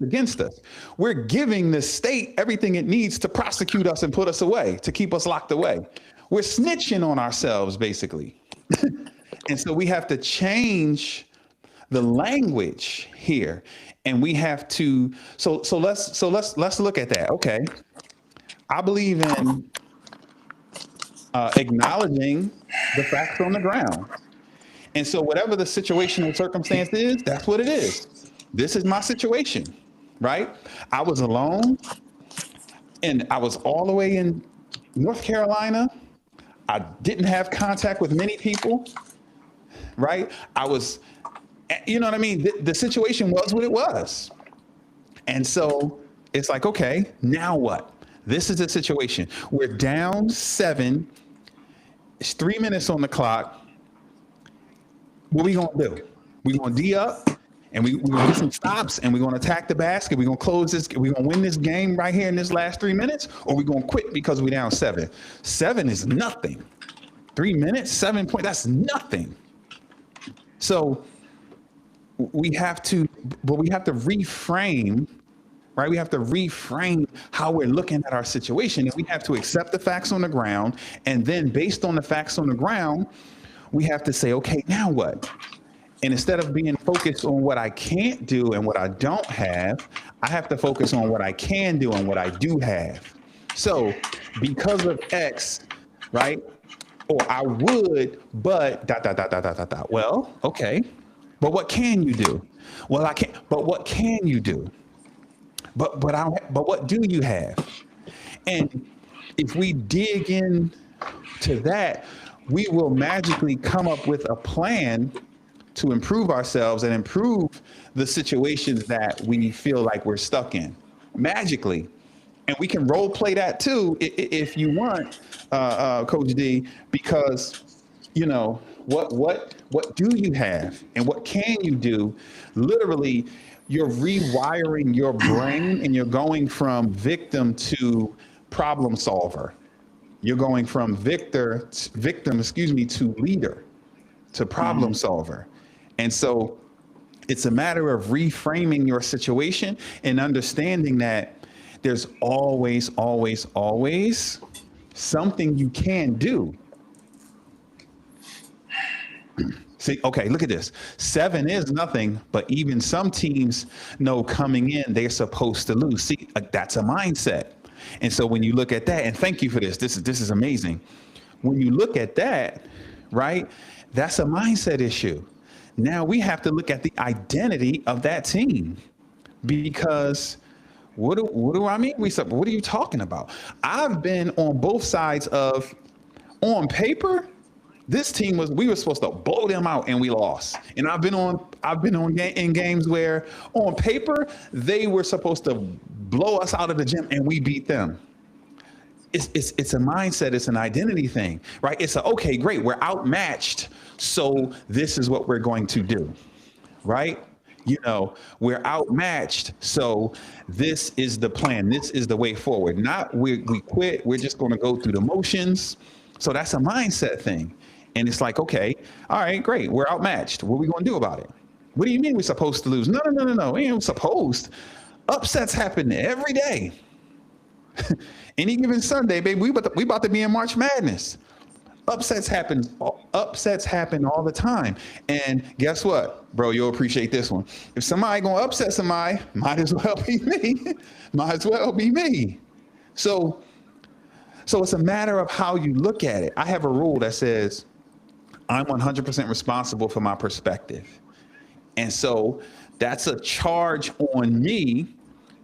against us. We're giving the state everything it needs to prosecute us and put us away, to keep us locked away. We're snitching on ourselves, basically. And so we have to change the language here, and we have to. So let's look at that. Okay, I believe in acknowledging the facts on the ground, and so whatever the situational circumstance is, that's what it is. This is my situation, right? I was alone, and I was all the way in North Carolina. I didn't have contact with many people. Right? I was, you know what I mean? The situation was what it was. And so it's like, okay, now what? This is the situation. We're down 7. It's 3 minutes on the clock. What are we going to do? We're going to D up, and we're going to get some stops, and we're going to attack the basket. We're going to close this. We're going to win this game right here in this last 3 minutes, or we're going to quit because we're down 7. 7 is nothing. 3 minutes, 7 points, that's nothing. So we have to reframe, right? We have to reframe how we're looking at our situation, and we have to accept the facts on the ground. And then based on the facts on the ground, we have to say, okay, now what? And instead of being focused on what I can't do and what I don't have, I have to focus on what I can do and what I do have. So because of X, right? Or I would, but ... Well, okay, but what can you do? Well, I can't. But what can you do? But what do you have? And if we dig in to that, we will magically come up with a plan to improve ourselves and improve the situations that we feel like we're stuck in magically. And we can role play that too, if you want, Coach D, because, you know, what do you have and what can you do? Literally, you're rewiring your brain, and you're going from victim to problem solver. You're going from victim, to leader, to problem solver. And so it's a matter of reframing your situation and understanding that there's always something you can do. See, okay, look at this. 7 is nothing, but even some teams know coming in, they're supposed to lose. See, that's a mindset. And so when you look at that, and thank you for this, this is amazing. When you look at that, right, that's a mindset issue. Now we have to look at the identity of that team, because what do I mean? What are you talking about? I've been on both sides of, on paper, this team we were supposed to blow them out and we lost. And I've been in games where on paper, they were supposed to blow us out of the gym and we beat them. It's a mindset, it's an identity thing, right? It's okay, great, we're outmatched, so this is what we're going to do, right? We're outmatched. So this is the plan. This is the way forward. Not we quit. We're just going to go through the motions. So that's a mindset thing. And it's like, okay, all right, great. We're outmatched. What are we going to do about it? What do you mean we're supposed to lose? No. We ain't supposed. Upsets happen every day. Any given Sunday, baby, we about to be in March Madness. Upsets happen all the time. And guess what, bro? You'll appreciate this one. If somebody gonna upset somebody, might as well be me. Might as well be me. So it's a matter of how you look at it. I have a rule that says I'm 100% responsible for my perspective. And so that's a charge on me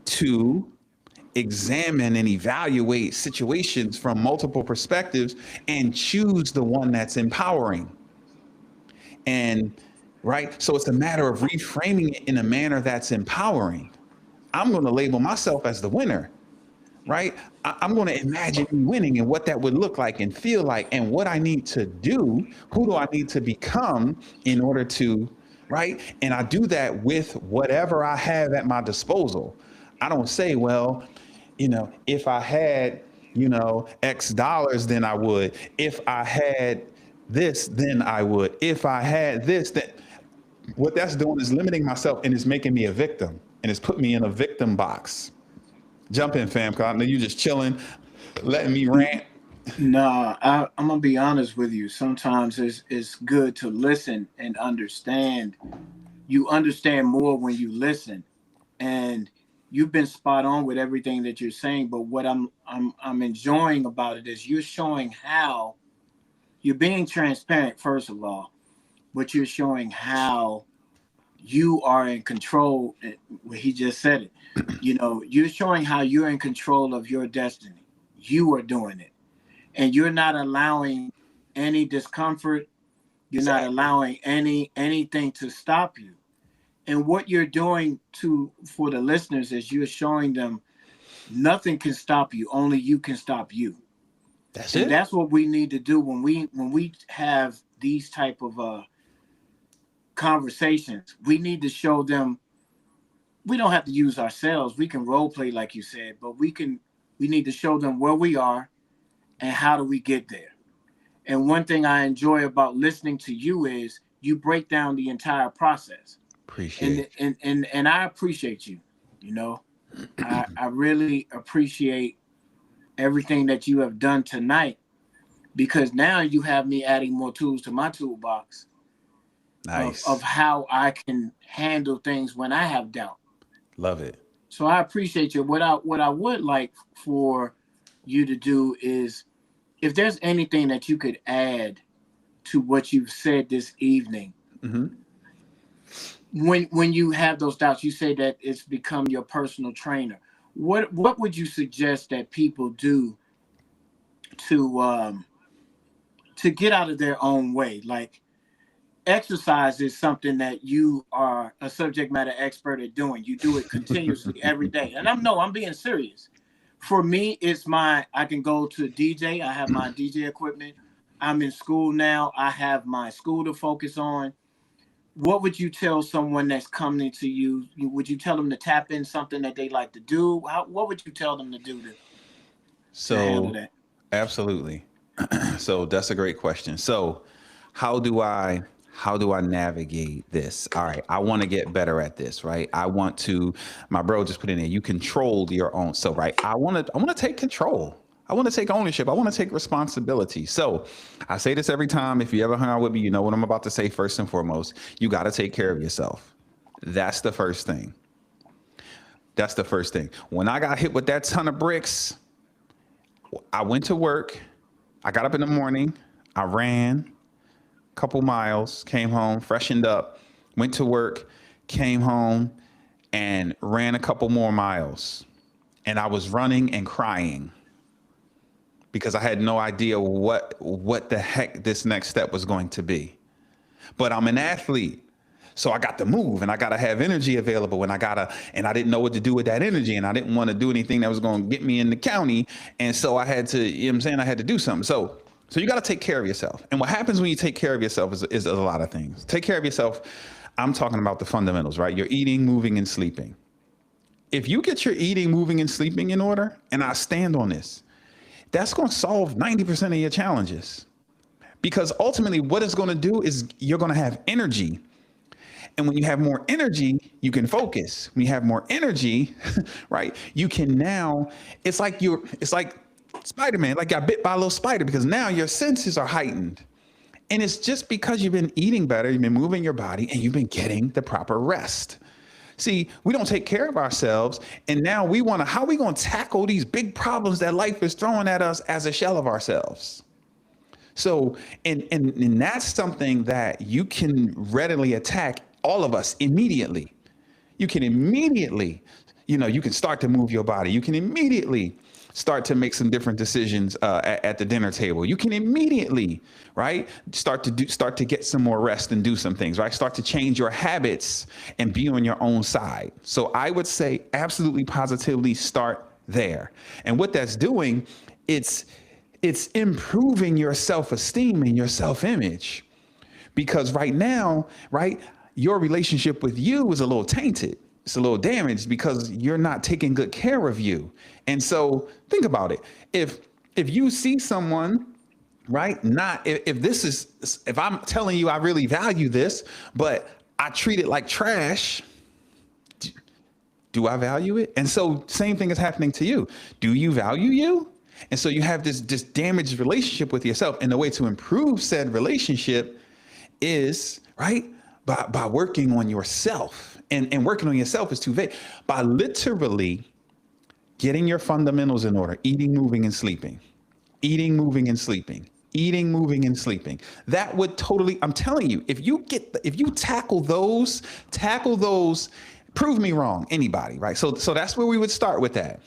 to examine and evaluate situations from multiple perspectives and choose the one that's empowering. And right, so it's a matter of reframing it in a manner that's empowering. I'm going to label myself as the winner, right? I'm going to imagine winning and what that would look like and feel like and what I need to do. Who do I need to become in order to, right? And I do that with whatever I have at my disposal. I don't say, well, if I had, X dollars, then I would. If I had this, then I would. If I had this, then what that's doing is limiting myself and it's making me a victim and it's put me in a victim box. Jump in, fam, because I know you just chilling, letting me rant. No, I'm going to be honest with you. Sometimes it's good to listen and understand. You understand more when you listen. And you've been spot on with everything that you're saying, but what I'm enjoying about it is you're showing how you're being transparent, first of all, but you're showing how you are in control. He just said it. You're showing how you're in control of your destiny. You are doing it, and you're not allowing any discomfort. You're not allowing anything to stop you. And what you're doing for the listeners is you're showing them nothing can stop you. Only you can stop you. That's it. That's what we need to do when we have these type of conversations. We need to show them we don't have to use ourselves. We can role play, like you said, but we need to show them where we are and how do we get there. And one thing I enjoy about listening to you is you break down the entire process. Appreciate and I appreciate you. I really appreciate everything that you have done tonight, because now you have me adding more tools to my toolbox. Nice. Of how I can handle things when I have doubt. Love it. So I appreciate you. What I would like for you to do is, if there's anything that you could add to what you've said this evening. Mm-hmm. When you have those doubts, you say that it's become your personal trainer. What would you suggest that people do to get out of their own way? Like, exercise is something that you are a subject matter expert at doing. You do it continuously every day. And I'm being serious. For me, I can go to DJ. I have my DJ equipment. I'm in school now. I have my school to focus on. What would you tell someone that's coming to you? Would you tell them to tap in something that they like to do? What would you tell them to do to handle that? Absolutely. So that's a great question. So how do I navigate this? All right, I want to get better at this, right? My bro just put in there, you control your own. So, right, I want to take control. I want to take ownership. I want to take responsibility. So I say this every time. If you ever hung out with me, you know what I'm about to say. First and foremost, you got to take care of yourself. That's the first thing. When I got hit with that ton of bricks, I went to work. I got up in the morning. I ran a couple miles, came home, freshened up, went to work, came home, and ran a couple more miles. And I was running and crying, because I had no idea what the heck this next step was going to be. But I'm an athlete, so I got to move and I got to have energy available, and I didn't know what to do with that energy, and I didn't want to do anything that was going to get me in the county. And so I had to, I had to do something. So you got to take care of yourself. And what happens when you take care of yourself is a lot of things. Take care of yourself. I'm talking about the fundamentals, right? You're eating, moving, and sleeping. If you get your eating, moving, and sleeping in order, and I stand on this, that's going to solve 90% of your challenges. Because ultimately, what it's going to do is you're going to have energy. And when you have more energy, you can focus. When you have more energy, right, you can now, it's like Spider-Man, like got bit by a little spider, because now your senses are heightened. And it's just because you've been eating better, you've been moving your body, and you've been getting the proper rest. See, we don't take care of ourselves. And now how are we going to tackle these big problems that life is throwing at us as a shell of ourselves? So, and that's something that you can readily attack, all of us, immediately. You can immediately, you can start to move your body. You can immediately start to make some different decisions at the dinner table. You can immediately, right, start to get some more rest and do some things, right? Start to change your habits and be on your own side. So I would say absolutely positively start there. And what that's doing, it's improving your self-esteem and your self-image. Because right now, right, your relationship with you is a little tainted. It's a little damaged because you're not taking good care of you. And so think about it. If you see someone, right, if I'm telling you I really value this, but I treat it like trash, do I value it? And so same thing is happening to you. Do you value you? And so you have this damaged relationship with yourself. And the way to improve said relationship is, right, by working on yourself. And working on yourself is too vague. By literally getting your fundamentals in order, eating, moving, and sleeping, eating, moving, and sleeping, eating, moving, and sleeping. That would totally, I'm telling you, if you tackle those, prove me wrong, anybody, right? So that's where we would start with that,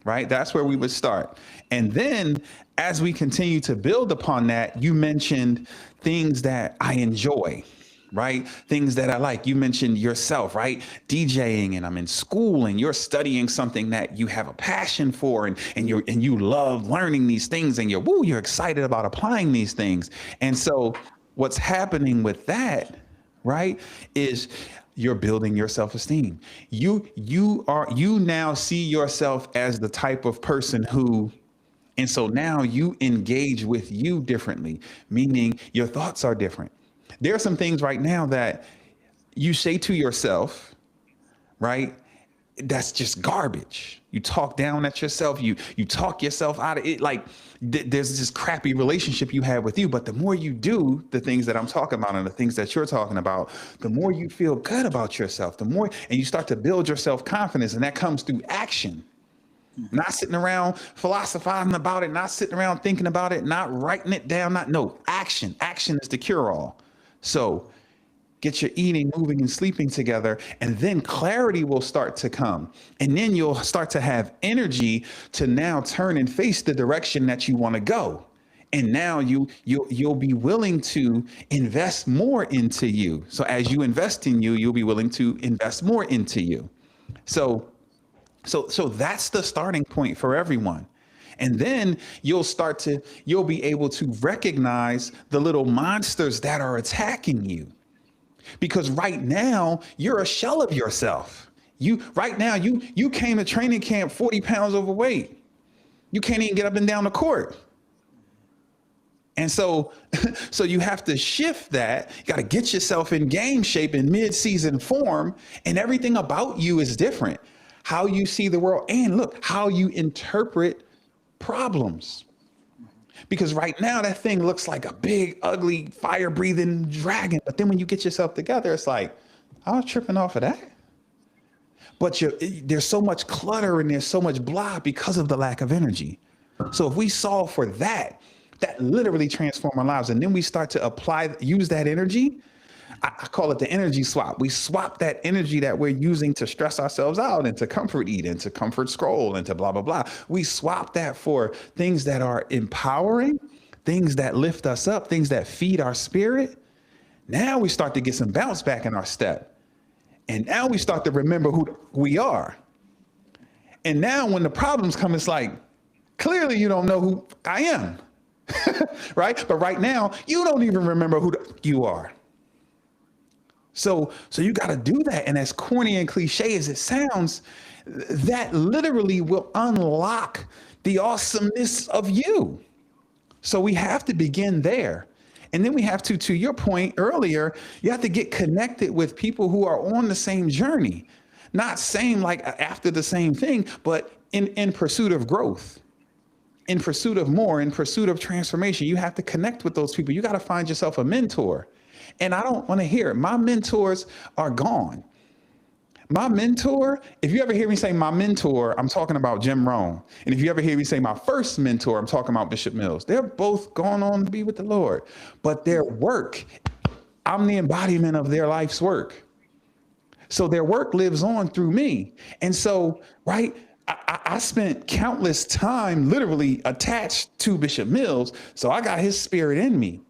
right? That's where we would start. And then as we continue to build upon that, you mentioned things that I enjoy, right? Things that I like. You mentioned yourself, right? DJing, and I'm in school, and you're studying something that you have a passion for, and you love learning these things, and you're excited about applying these things. And so what's happening with that, right, is you're building your self-esteem. You now see yourself as the type of person who, and so now you engage with you differently, meaning your thoughts are different. There are some things right now that you say to yourself, right? That's just garbage. You talk down at yourself. You talk yourself out of it. Like there's this crappy relationship you have with you. But the more you do the things that I'm talking about and the things that you're talking about, the more you feel good about yourself, and you start to build your self-confidence. And that comes through action. Not sitting around philosophizing about it, not sitting around thinking about it, not writing it down, action. Action is the cure-all. So get your eating, moving, and sleeping together, and then clarity will start to come. And then you'll start to have energy to now turn and face the direction that you want to go. And now you'll be willing to invest more into you. So as you invest in you, you'll be willing to invest more into you. So that's the starting point for everyone. And then you'll be able to recognize the little monsters that are attacking you. Because right now you're a shell of yourself. You came to training camp 40 pounds overweight. You can't even get up and down the court. And so you have to shift that. You got to get yourself in game shape, in mid-season form, and everything about you is different. How you see the world, and look, how you interpret problems. Because right now that thing looks like a big, ugly, fire-breathing dragon. But then when you get yourself together, it's like, I was tripping off of that. But there's so much clutter and there's so much blah because of the lack of energy. So if we solve for that literally transforms our lives. And then we start to use that energy. I call it the energy swap. We swap that energy that we're using to stress ourselves out and to comfort eat and to comfort scroll and to blah, blah, blah. We swap that for things that are empowering, things that lift us up, things that feed our spirit. Now we start to get some bounce back in our step. And now we start to remember who we are. And now when the problems come, it's like, clearly you don't know who I am, right? But right now, you don't even remember who you are. So you got to do that. And as corny and cliche as it sounds, that literally will unlock the awesomeness of you. So we have to begin there. And then we have to your point earlier, you have to get connected with people who are on the same journey, not same like after the same thing, but in pursuit of growth, in pursuit of more, in pursuit of transformation. You have to connect with those people. You got to find yourself a mentor. And I don't want to hear it. My mentors are gone. My mentor, if you ever hear me say my mentor, I'm talking about Jim Rohn. And if you ever hear me say my first mentor, I'm talking about Bishop Mills. They're both gone on to be with the Lord. But their work, I'm the embodiment of their life's work. So their work lives on through me. And so, right, I spent countless time literally attached to Bishop Mills. So I got his spirit in me,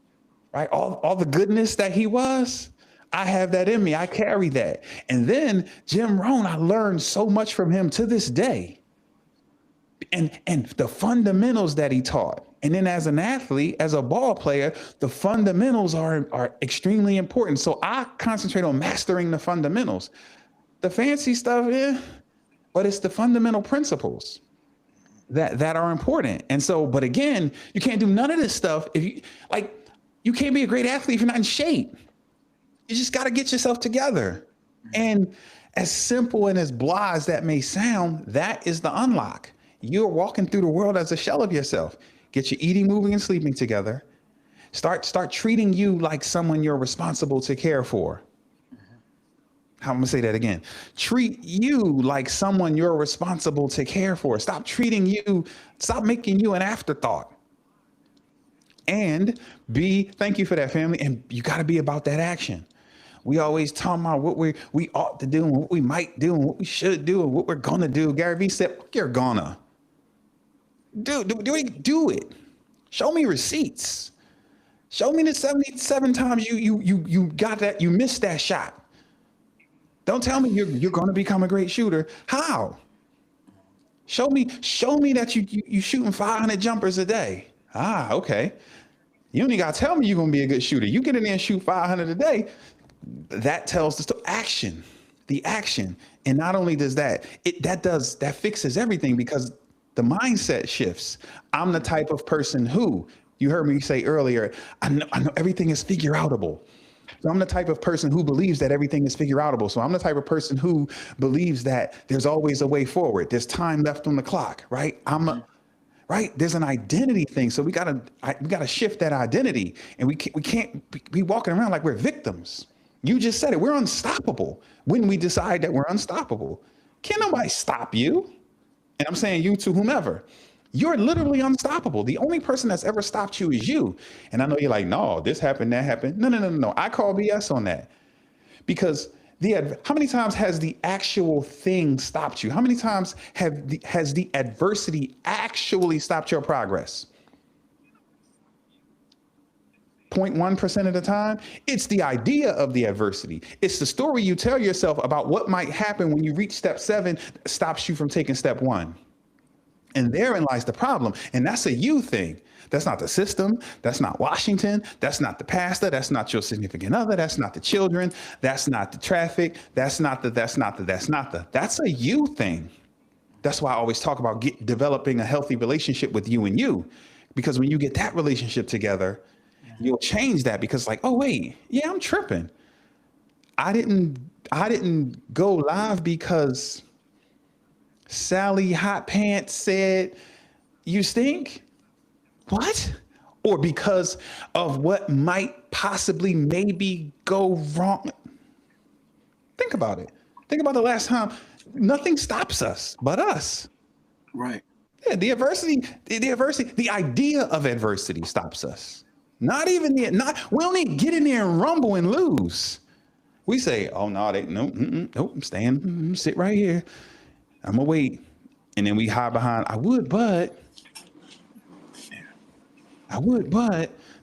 right? All the goodness that he was, I have that in me. I carry that. And then Jim Rohn, I learned so much from him to this day. And the fundamentals that he taught. And then as an athlete, as a ball player, the fundamentals are extremely important. So I concentrate on mastering the fundamentals. The fancy stuff, but it's the fundamental principles that are important. And so, but again, you can't do none of this stuff if you can't be a great athlete if you're not in shape. You just got to get yourself together. And as simple and as blah as that may sound, that is the unlock. You're walking through the world as a shell of yourself. Get your eating, moving, and sleeping together. Start treating you like someone you're responsible to care for. I'm gonna say that again. Treat you like someone you're responsible to care for. Stop making you an afterthought. And thank you for that, family. And you got to be about that action. We always talk about what we ought to do and what we might do and what we should do and what we're gonna do. Gary Vee said, "You're gonna do it. Show me receipts. Show me the 77 times you got that, you missed that shot. Don't tell me you're gonna become a great shooter. How? Show me that you shooting 500 jumpers a day. Okay. You only got to tell me you're going to be a good shooter. You get in there and shoot 500 a day. That tells the action. And not only does that fixes everything because the mindset shifts. I'm the type of person who, you heard me say earlier, I know everything is figure outable. So I'm the type of person who believes that everything is figure outable. So I'm the type of person who believes that there's always a way forward. There's time left on the clock, right? Right? There's an identity thing. So we gotta shift that identity, and we can't be walking around like we're victims. You just said it. We're unstoppable when we decide that we're unstoppable. Can't nobody stop you. And I'm saying you to whomever. You're literally unstoppable. The only person that's ever stopped you is you. And I know you're like, no, this happened, that happened. No. I call BS on that. Because how many times has the actual thing stopped you? How many times has the adversity actually stopped your progress? 0.1% of the time. It's the idea of the adversity. It's the story you tell yourself about what might happen when you reach step 7 that stops you from taking step 1. And therein lies the problem. And that's a you thing. That's not the system. That's not Washington. That's not the pastor. That's not your significant other. That's not the children. That's not the traffic. That's a you thing. That's why I always talk about developing a healthy relationship with you and you. Because when you get that relationship together, you'll change that because like, oh wait, yeah, I'm tripping. I didn't go live because Sally Hot Pants said you stink. What? Or because of what might possibly maybe go wrong. Think about it. Think about the last time. Nothing stops us but us. Right. Yeah, the idea of adversity stops us. We don't even get in there and rumble and lose. We say, oh no, nope, I'm staying, sit right here. I'm gonna wait. And then we hide behind, I would, but.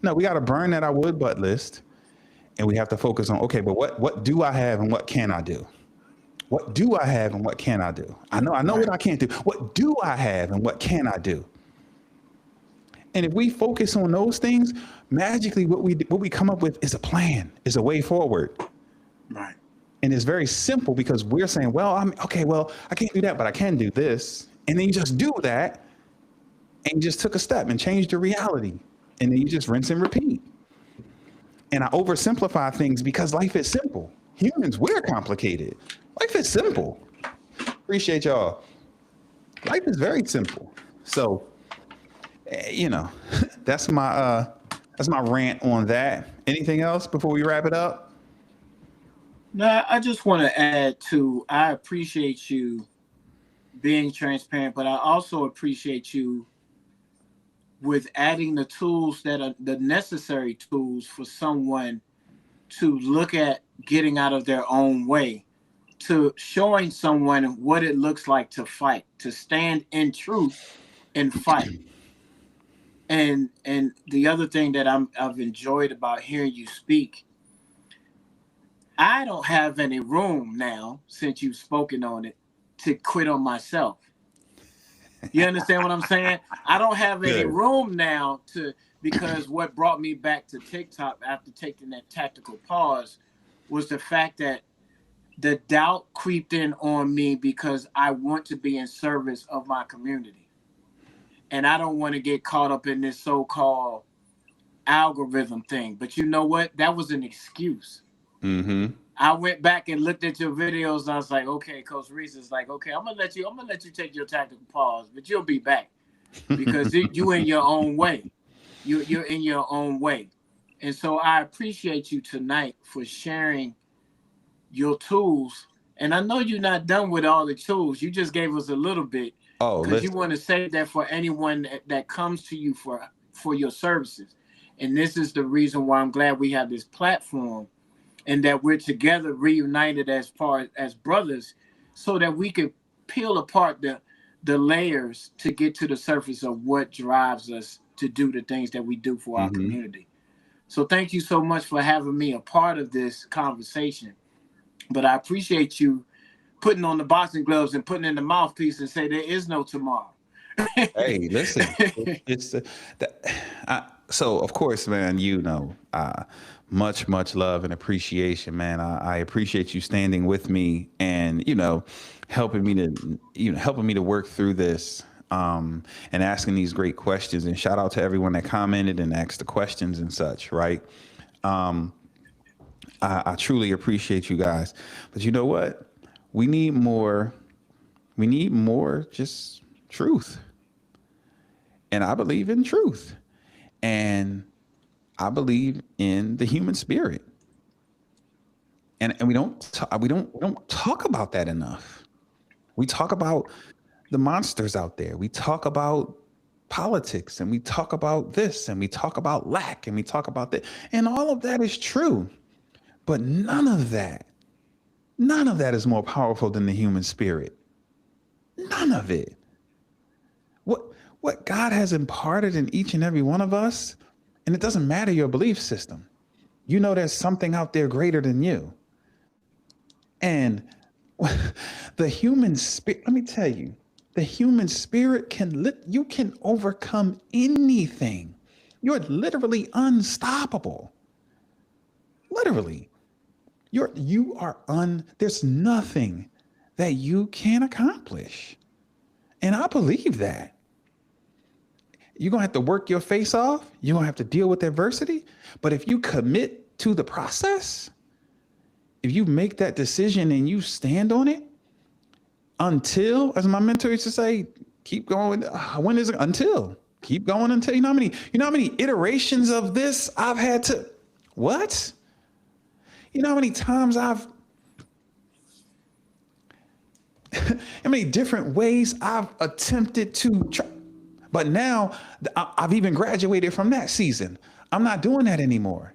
No, we got to burn that I would, but list. And we have to focus on, okay, but what do I have and what can I do? What do I have and what can I do? I know what I can't do. What do I have and what can I do? And if we focus on those things, magically what we come up with is a plan, is a way forward. Right. And it's very simple because we're saying, well, I can't do that, but I can do this. And then you just do that and you just took a step and changed your reality. And then you just rinse and repeat. And I oversimplify things because life is simple. Humans, we're complicated. Life is simple. Appreciate y'all. Life is very simple. So, that's my rant on that. Anything else before we wrap it up? No, I just want to add to, I appreciate you being transparent, but I also appreciate you with adding the tools that are the necessary tools for someone to look at getting out of their own way, to showing someone what it looks like to fight, to stand in truth and fight. And the other thing that I've enjoyed about hearing you speak, I don't have any room now, since you've spoken on it, to quit on myself. You understand what I'm saying? I don't have any room now because what brought me back to TikTok after taking that tactical pause was the fact that the doubt creeped in on me because I want to be in service of my community. And I don't want to get caught up in this so-called algorithm thing. But you know what? That was an excuse. Mm-hmm. I went back and looked at your videos and I was like, okay, Coach Reese is like, okay, I'm gonna let you take your tactical pause, but you'll be back because you in your own way. You're in your own way. And so I appreciate you tonight for sharing your tools. And I know you're not done with all the tools. You just gave us a little bit because you want to save that for anyone that comes to you for your services. And this is the reason why I'm glad we have this platform and that we're together reunited as brothers so that we can peel apart the layers to get to the surface of what drives us to do the things that we do for our community. So thank you so much for having me a part of this conversation. But I appreciate you putting on the boxing gloves and putting in the mouthpiece and say there is no tomorrow. Hey, listen, so of course, man, much love and appreciation, man. I appreciate you standing with me and, helping me to work through this, and asking these great questions, and shout out to everyone that commented and asked the questions and such. Right. I truly appreciate you guys, but you know what? We need more just truth. And I believe in truth. And I believe in the human spirit. And we don't talk about that enough. We talk about the monsters out there. We talk about politics and we talk about this and we talk about lack and we talk about that. And all of that is true. But none of that is more powerful than the human spirit. None of it. What God has imparted in each and every one of us, and it doesn't matter your belief system. There's something out there greater than you. And the human spirit, let me tell you, the human spirit you can overcome anything. You're literally unstoppable. Literally. There's nothing that you can't accomplish. And I believe that. You're going to have to work your face off. You're going to have to deal with adversity. But if you commit to the process, if you make that decision and you stand on it until, as my mentor used to say, keep going. When is it? Until. Keep going until. You know how many iterations of this I've had to, what? You know how many times how many different ways I've attempted to try. But now I've even graduated from that season. I'm not doing that anymore.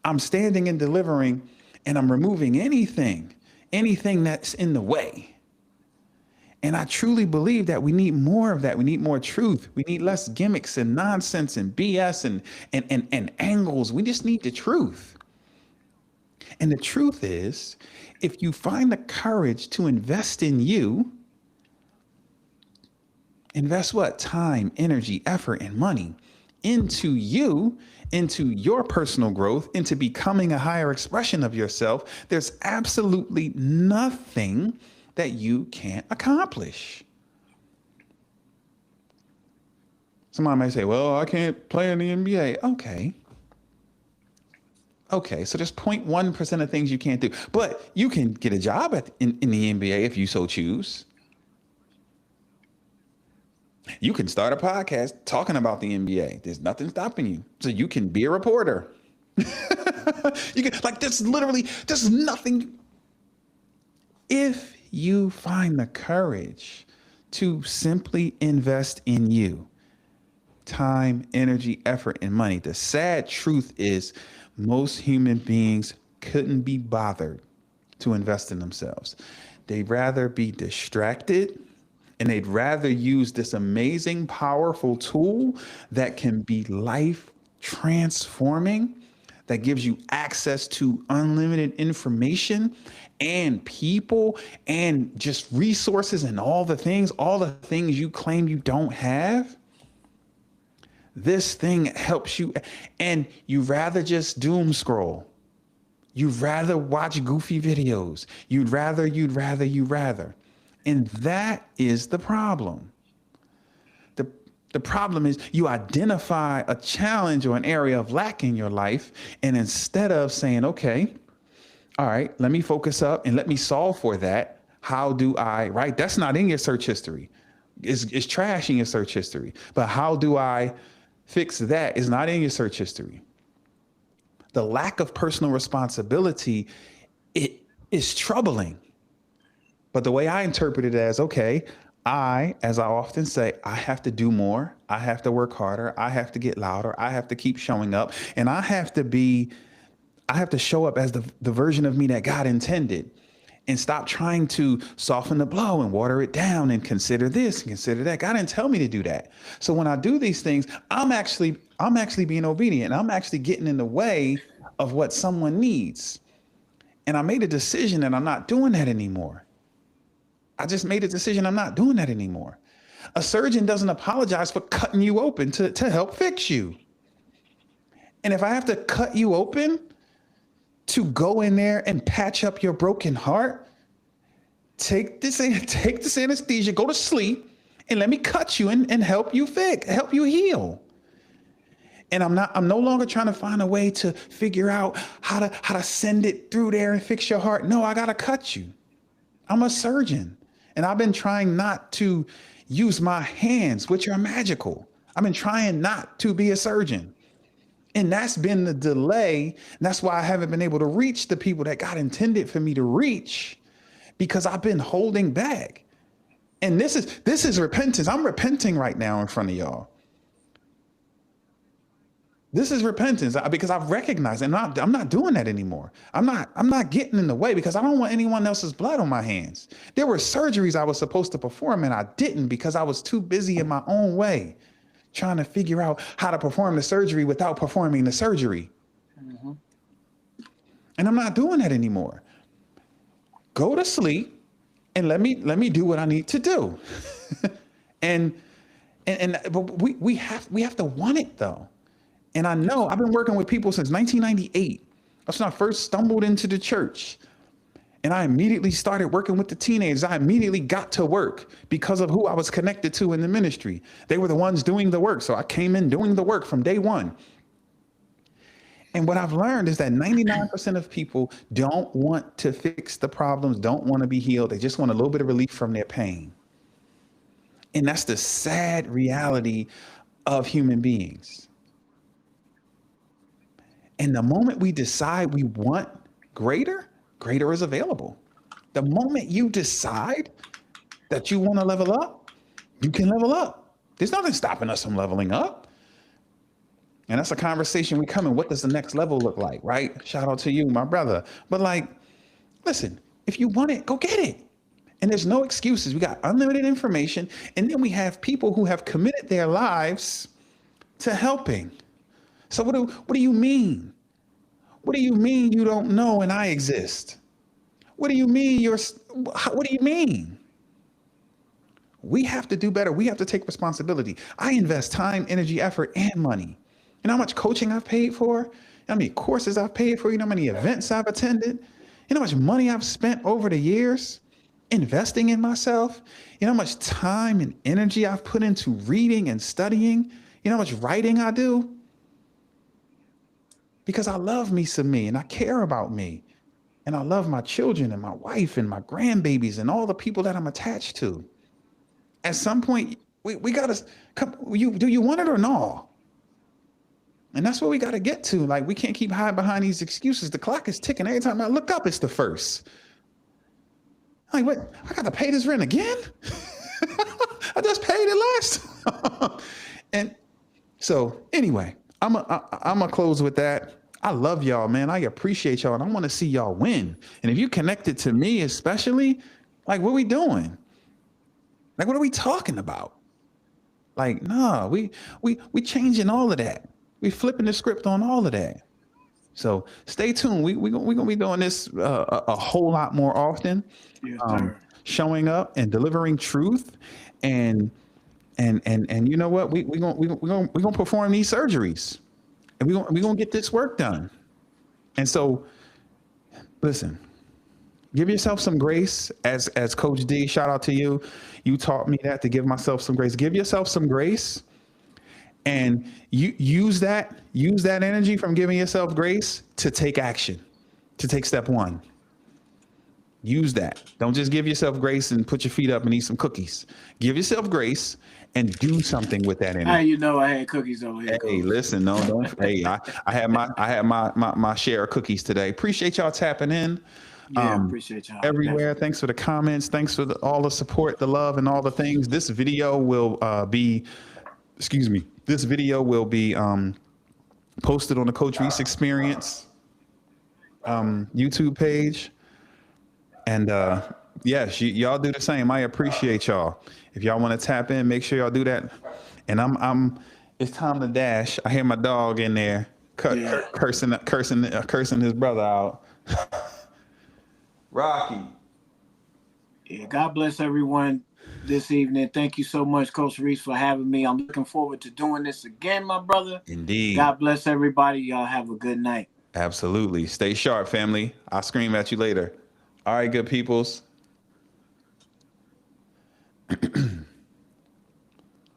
I'm standing and delivering, and I'm removing anything that's in the way. And I truly believe that we need more of that. We need more truth. We need less gimmicks and nonsense and BS and angles. We just need the truth. And the truth is, if you find the courage to invest in you, invest what? Time, energy, effort, and money into you, into your personal growth, into becoming a higher expression of yourself, there's absolutely nothing that you can't accomplish. Somebody may say, well, I can't play in the NBA. Okay. Okay, so there's 0.1% of things you can't do. But you can get a job in the NBA if you so choose. You can start a podcast talking about the NBA. There's nothing stopping you. So you can be a reporter. You can, like, there's nothing. If you find the courage to simply invest in you, time, energy, effort, and money, the sad truth is most human beings couldn't be bothered to invest in themselves. They'd rather be distracted, and they'd rather use this amazing, powerful tool that can be life transforming, that gives you access to unlimited information and people and just resources and all the things you claim you don't have. This thing helps you, and you rather just doom scroll. You'd rather watch goofy videos. You'd rather. And that is the problem. The problem is you identify a challenge or an area of lack in your life, and instead of saying, okay, all right, let me focus up and let me solve for that. How do I, right? That's not in your search history. It's trash in your search history. But how do I fix that is not in your search history. The lack of personal responsibility, it is troubling. But the way I interpret it as, okay, as I often say, I have to do more. I have to work harder. I have to get louder. I have to keep showing up. And I have to show up as the version of me that God intended, and stop trying to soften the blow and water it down and consider this and consider that. God didn't tell me to do that. So when I do these things, I'm actually being obedient. I'm actually getting in the way of what someone needs. And I made a decision that I'm not doing that anymore. I just made a decision I'm not doing that anymore. A surgeon doesn't apologize for cutting you open to help fix you. And if I have to cut you open to go in there and patch up your broken heart, take this anesthesia, go to sleep, and let me cut you and help you heal. And I'm no longer trying to find a way to figure out how to send it through there and fix your heart. No, I gotta cut you. I'm a surgeon. And I've been trying not to use my hands, which are magical. I've been trying not to be a surgeon. And that's been the delay. And that's why I haven't been able to reach the people that God intended for me to reach, because I've been holding back. And this is repentance. I'm repenting right now in front of y'all. This is repentance, because I've recognized, and I'm not doing that anymore. I'm not getting in the way, because I don't want anyone else's blood on my hands. There were surgeries I was supposed to perform and I didn't, because I was too busy in my own way, trying to figure out how to perform the surgery without performing the surgery. Mm-hmm. And I'm not doing that anymore. Go to sleep and let me do what I need to do. But we have to want it though. And I know I've been working with people since 1998. That's when I first stumbled into the church. And I immediately started working with the teenagers. I immediately got to work because of who I was connected to in the ministry. They were the ones doing the work. So I came in doing the work from day one. And what I've learned is that 99% of people don't want to fix the problems, don't want to be healed. They just want a little bit of relief from their pain. And that's the sad reality of human beings. And the moment we decide we want greater is available. The moment you decide that you want to level up, you can level up. There's nothing stopping us from leveling up. And that's a conversation we come in. What does the next level look like, right? Shout out to you, my brother. But listen, if you want it, go get it. And there's no excuses. We got unlimited information. And then we have people who have committed their lives to helping. So what do you mean? What do you mean you don't know and I exist? What do you mean what do you mean? We have to do better. We have to take responsibility. I invest time, energy, effort, and money. You know how much coaching I've paid for? You know how many courses I've paid for? You know how many events I've attended? You know how much money I've spent over the years investing in myself? You know how much time and energy I've put into reading and studying? You know how much writing I do? Because I love me some me and I care about me. And I love my children and my wife and my grandbabies and all the people that I'm attached to. At some point, we gotta come. Do you want it or no? And that's what we gotta get to. Like, we can't keep hiding behind these excuses. The clock is ticking. Every time I look up, it's the first. Like, what? I gotta pay this rent again? I just paid it last. And so, anyway, I'm gonna close with that. I love y'all, man. I appreciate y'all, and I want to see y'all win. And if you connected to me, especially, like, what we doing? Like, what are we talking about? Like, nah, we changing all of that. We flipping the script on all of that. So stay tuned. We gonna be doing this a whole lot more often. Yes, Showing up and delivering truth, and you know what? We gonna perform these surgeries, and we gonna get this work done. And so, listen. Give yourself some grace, as Coach D, shout out to you. You taught me that, to give myself some grace. Give yourself some grace, and you use that energy from giving yourself grace to take action, to take step one. Use that. Don't just give yourself grace and put your feet up and eat some cookies. Give yourself grace and do something with that energy. How you know I had cookies over here? Hey, listen, don't. Hey, I had my share of cookies today. Appreciate y'all tapping in. Yeah, appreciate y'all everywhere. Thanks for the comments. Thanks for all the support, the love, and all the things. This video will be posted on the Coach Reese Experience YouTube page. And yes, y'all do the same. I appreciate y'all. If y'all want to tap in, make sure y'all do that. And it's time to dash. I hear my dog in there cursing his brother out. Rocky. Yeah, God bless everyone this evening. Thank you so much, Coach Reese, for having me. I'm looking forward to doing this again, my brother. Indeed. God bless everybody. Y'all have a good night. Absolutely. Stay sharp, family. I'll scream at you later. All right, good peoples.